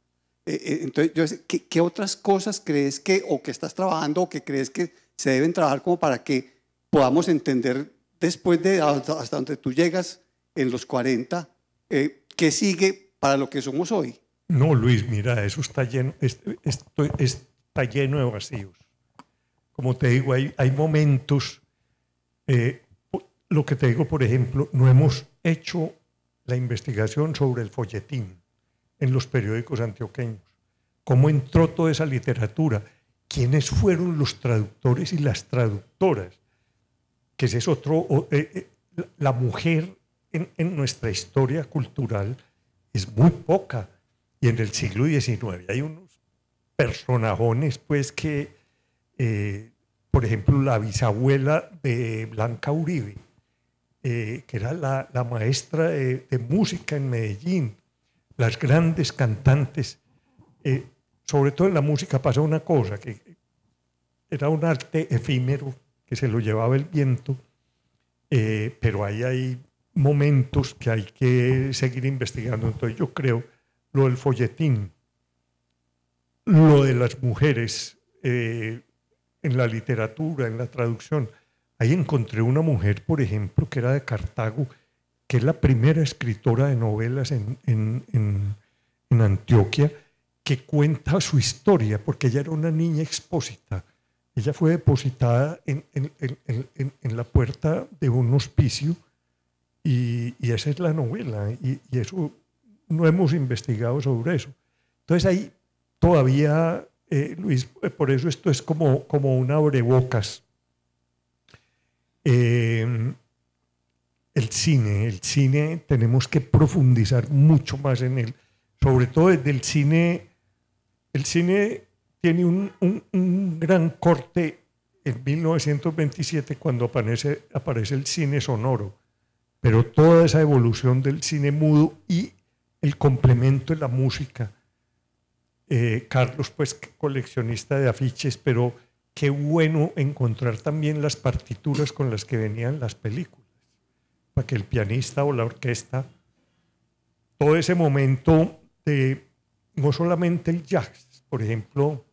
Entonces, ¿qué otras cosas crees que estás trabajando o que crees que se deben trabajar como para que podamos entender después de hasta donde tú llegas en los 40, qué sigue para lo que somos hoy? No, Luis, mira, eso está lleno, está lleno de vacíos. Como te digo, hay momentos, lo que te digo, por ejemplo, no hemos hecho la investigación sobre el folletín en los periódicos antioqueños. ¿Cómo entró toda esa literatura? ¿Quiénes fueron los traductores y las traductoras? Que ese es otro, la mujer en nuestra historia cultural es muy poca. Y en el siglo XIX hay unos personajones, pues, que, por ejemplo, la bisabuela de Blanca Uribe, que era la maestra de música en Medellín, las grandes cantantes, sobre todo en la música pasó una cosa, que era un arte efímero que se lo llevaba el viento, pero ahí hay momentos que hay que seguir investigando. Entonces yo creo lo del folletín, lo de las mujeres en la literatura, en la traducción. Ahí encontré una mujer, por ejemplo, que era de Cartago, que es la primera escritora de novelas en Antioquia, que cuenta su historia, porque ella era una niña expósita. Ella fue depositada en la puerta de un hospicio y esa es la novela, y eso no hemos investigado sobre eso. Entonces ahí todavía, Luis, por eso esto es como un abrebocas. El cine tenemos que profundizar mucho más en él, sobre todo desde el cine. El cine tiene un gran corte en 1927 cuando aparece el cine sonoro, pero toda esa evolución del cine mudo y el complemento de la música. Carlos, pues coleccionista de afiches, pero qué bueno encontrar también las partituras con las que venían las películas, para que el pianista o la orquesta, todo ese momento de no solamente el jazz, por ejemplo,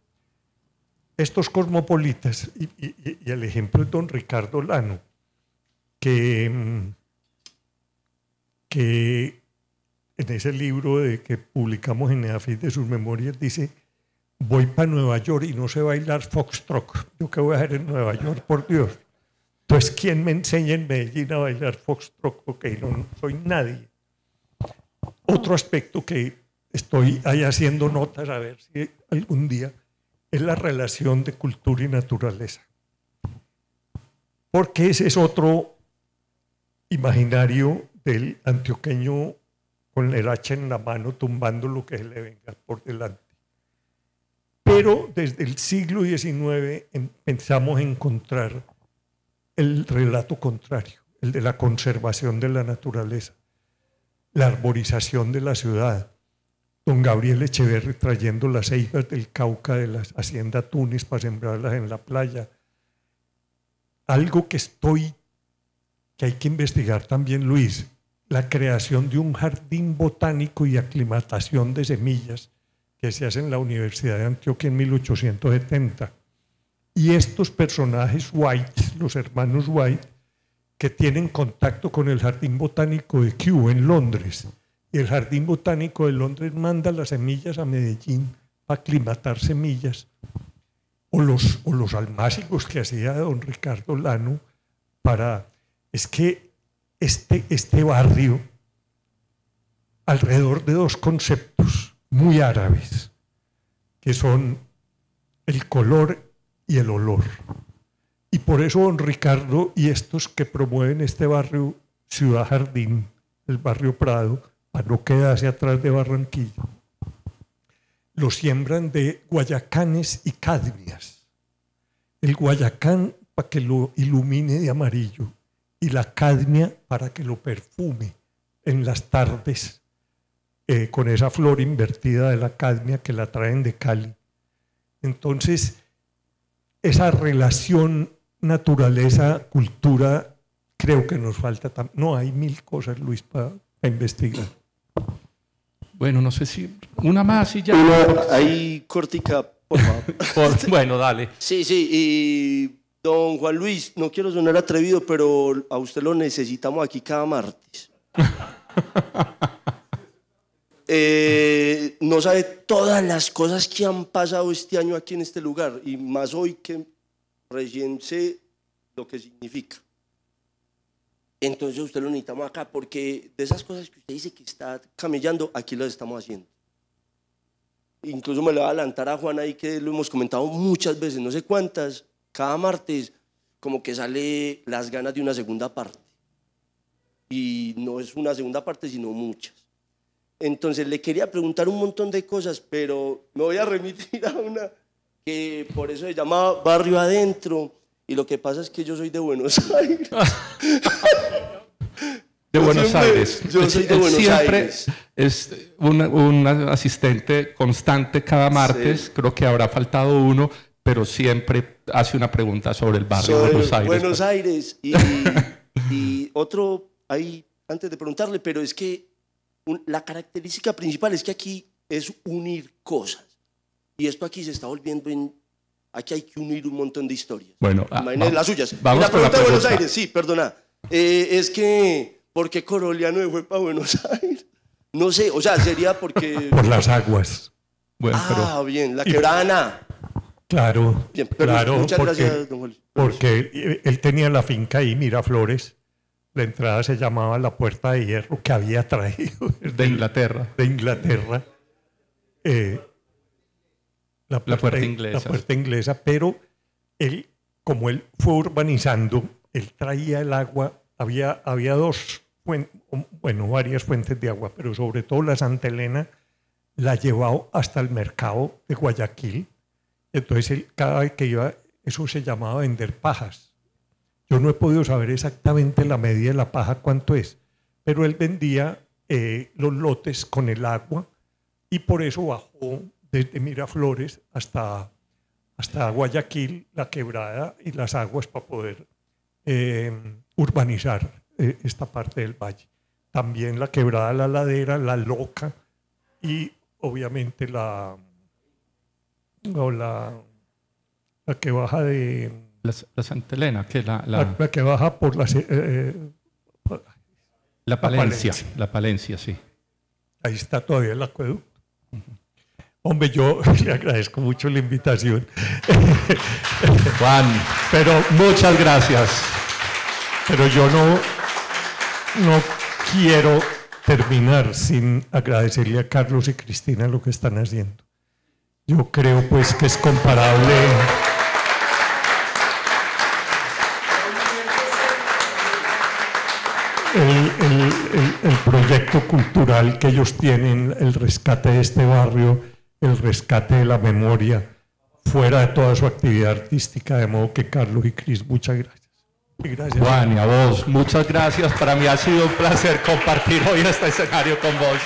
estos cosmopolitas, y el ejemplo es don Ricardo Lano, que en ese libro que publicamos en Neafit de sus memorias dice: voy para Nueva York y no sé bailar foxtrot. ¿Yo qué voy a hacer en Nueva York, por Dios? Entonces, ¿quién me enseña en Medellín a bailar foxtrot? Porque no soy nadie. Otro aspecto que estoy ahí haciendo notas, a ver si algún día, es la relación de cultura y naturaleza. Porque ese es otro imaginario del antioqueño con el hacha en la mano, tumbando lo que se le venga por delante. Pero desde el siglo XIX empezamos a encontrar el relato contrario, el de la conservación de la naturaleza, la arborización de la ciudad. Don Gabriel Echeverri trayendo las ceibas del Cauca de la hacienda Túnez para sembrarlas en la playa. Algo que hay que investigar también, Luis, la creación de un jardín botánico y aclimatación de semillas que se hace en la Universidad de Antioquia en 1870. Y estos personajes White, los hermanos White, que tienen contacto con el Jardín Botánico de Kew en Londres. Y el Jardín Botánico de Londres manda las semillas a Medellín para aclimatar semillas. O los almácigos que hacía don Ricardo Lano para... Es que este barrio, alrededor de dos conceptos muy árabes, que son el color y el olor. Y por eso don Ricardo y estos que promueven este barrio Ciudad Jardín, el barrio Prado, para no quedarse atrás de Barranquilla, lo siembran de guayacanes y cadmias. El guayacán para que lo ilumine de amarillo y la cadmia para que lo perfume en las tardes con esa flor invertida de la cadmia que la traen de Cali. Entonces, esa relación naturaleza-cultura creo que nos falta. No, hay mil cosas, Luis, para investigar. Bueno, no sé si una más y ya. Ahí, cortica, por favor. Bueno, dale. Sí, y don Juan Luis, no quiero sonar atrevido, pero a usted lo necesitamos aquí cada martes. No sabe todas las cosas que han pasado este año aquí en este lugar, y más hoy que recién sé lo que significa. Entonces usted lo necesitamos acá, porque de esas cosas que usted dice que está camellando, aquí las estamos haciendo. Incluso me le voy a adelantar a Juan ahí, que lo hemos comentado muchas veces, no sé cuántas, cada martes, como que sale las ganas de una segunda parte. Y no es una segunda parte, sino muchas. Entonces le quería preguntar un montón de cosas, pero me voy a remitir a una que por eso se llama Barrio Adentro, y lo que pasa es que yo soy de Buenos Aires. De Buenos Aires. Yo soy de Buenos Aires. Es un asistente constante cada martes, sí. Creo que habrá faltado uno, pero siempre hace una pregunta sobre el barrio de Buenos Aires. Buenos Aires. Y otro ahí, antes de preguntarle, pero es que la característica principal es que aquí es unir cosas. Y esto aquí se está volviendo en... Aquí hay que unir un montón de historias. Bueno, las suyas. Vamos y la pregunta con de Buenos Aires, sí, perdona. Es que, ¿por qué Coroliano se fue para Buenos Aires? No sé, o sea, sería porque... Por las aguas. Bueno, pero... bien, la quebrada. Claro, bien, pero claro, muchas gracias, don Juan. Porque él tenía la finca ahí, Miraflores. La entrada se llamaba la Puerta de Hierro, que había traído de Inglaterra. De Inglaterra. La puerta inglesa. La puerta inglesa, pero él, como él fue urbanizando, él traía el agua, había varias fuentes de agua, pero sobre todo la Santa Elena la llevaba hasta el mercado de Guayaquil. Entonces él, cada vez que iba, eso se llamaba vender pajas. Yo no he podido saber exactamente la medida de la paja cuánto es, pero él vendía los lotes con el agua y por eso bajó desde Miraflores hasta Guayaquil la quebrada y las aguas para poder urbanizar esta parte del valle. También la quebrada, la ladera, la Loca y obviamente la que baja de... La Santa Elena, que la que baja por la Palencia. La Palencia, sí. Ahí está todavía el acueducto. Hombre, yo le agradezco mucho la invitación. Juan, pero muchas gracias. Pero yo no quiero terminar sin agradecerle a Carlos y Cristina lo que están haciendo. Yo creo pues que es comparable. El proyecto cultural que ellos tienen, el rescate de este barrio, el rescate de la memoria, fuera de toda su actividad artística, de modo que Carlos y Cris, muchas gracias. Y gracias. Juan, y a vos, muchas gracias. Para mí ha sido un placer compartir hoy este escenario con vos.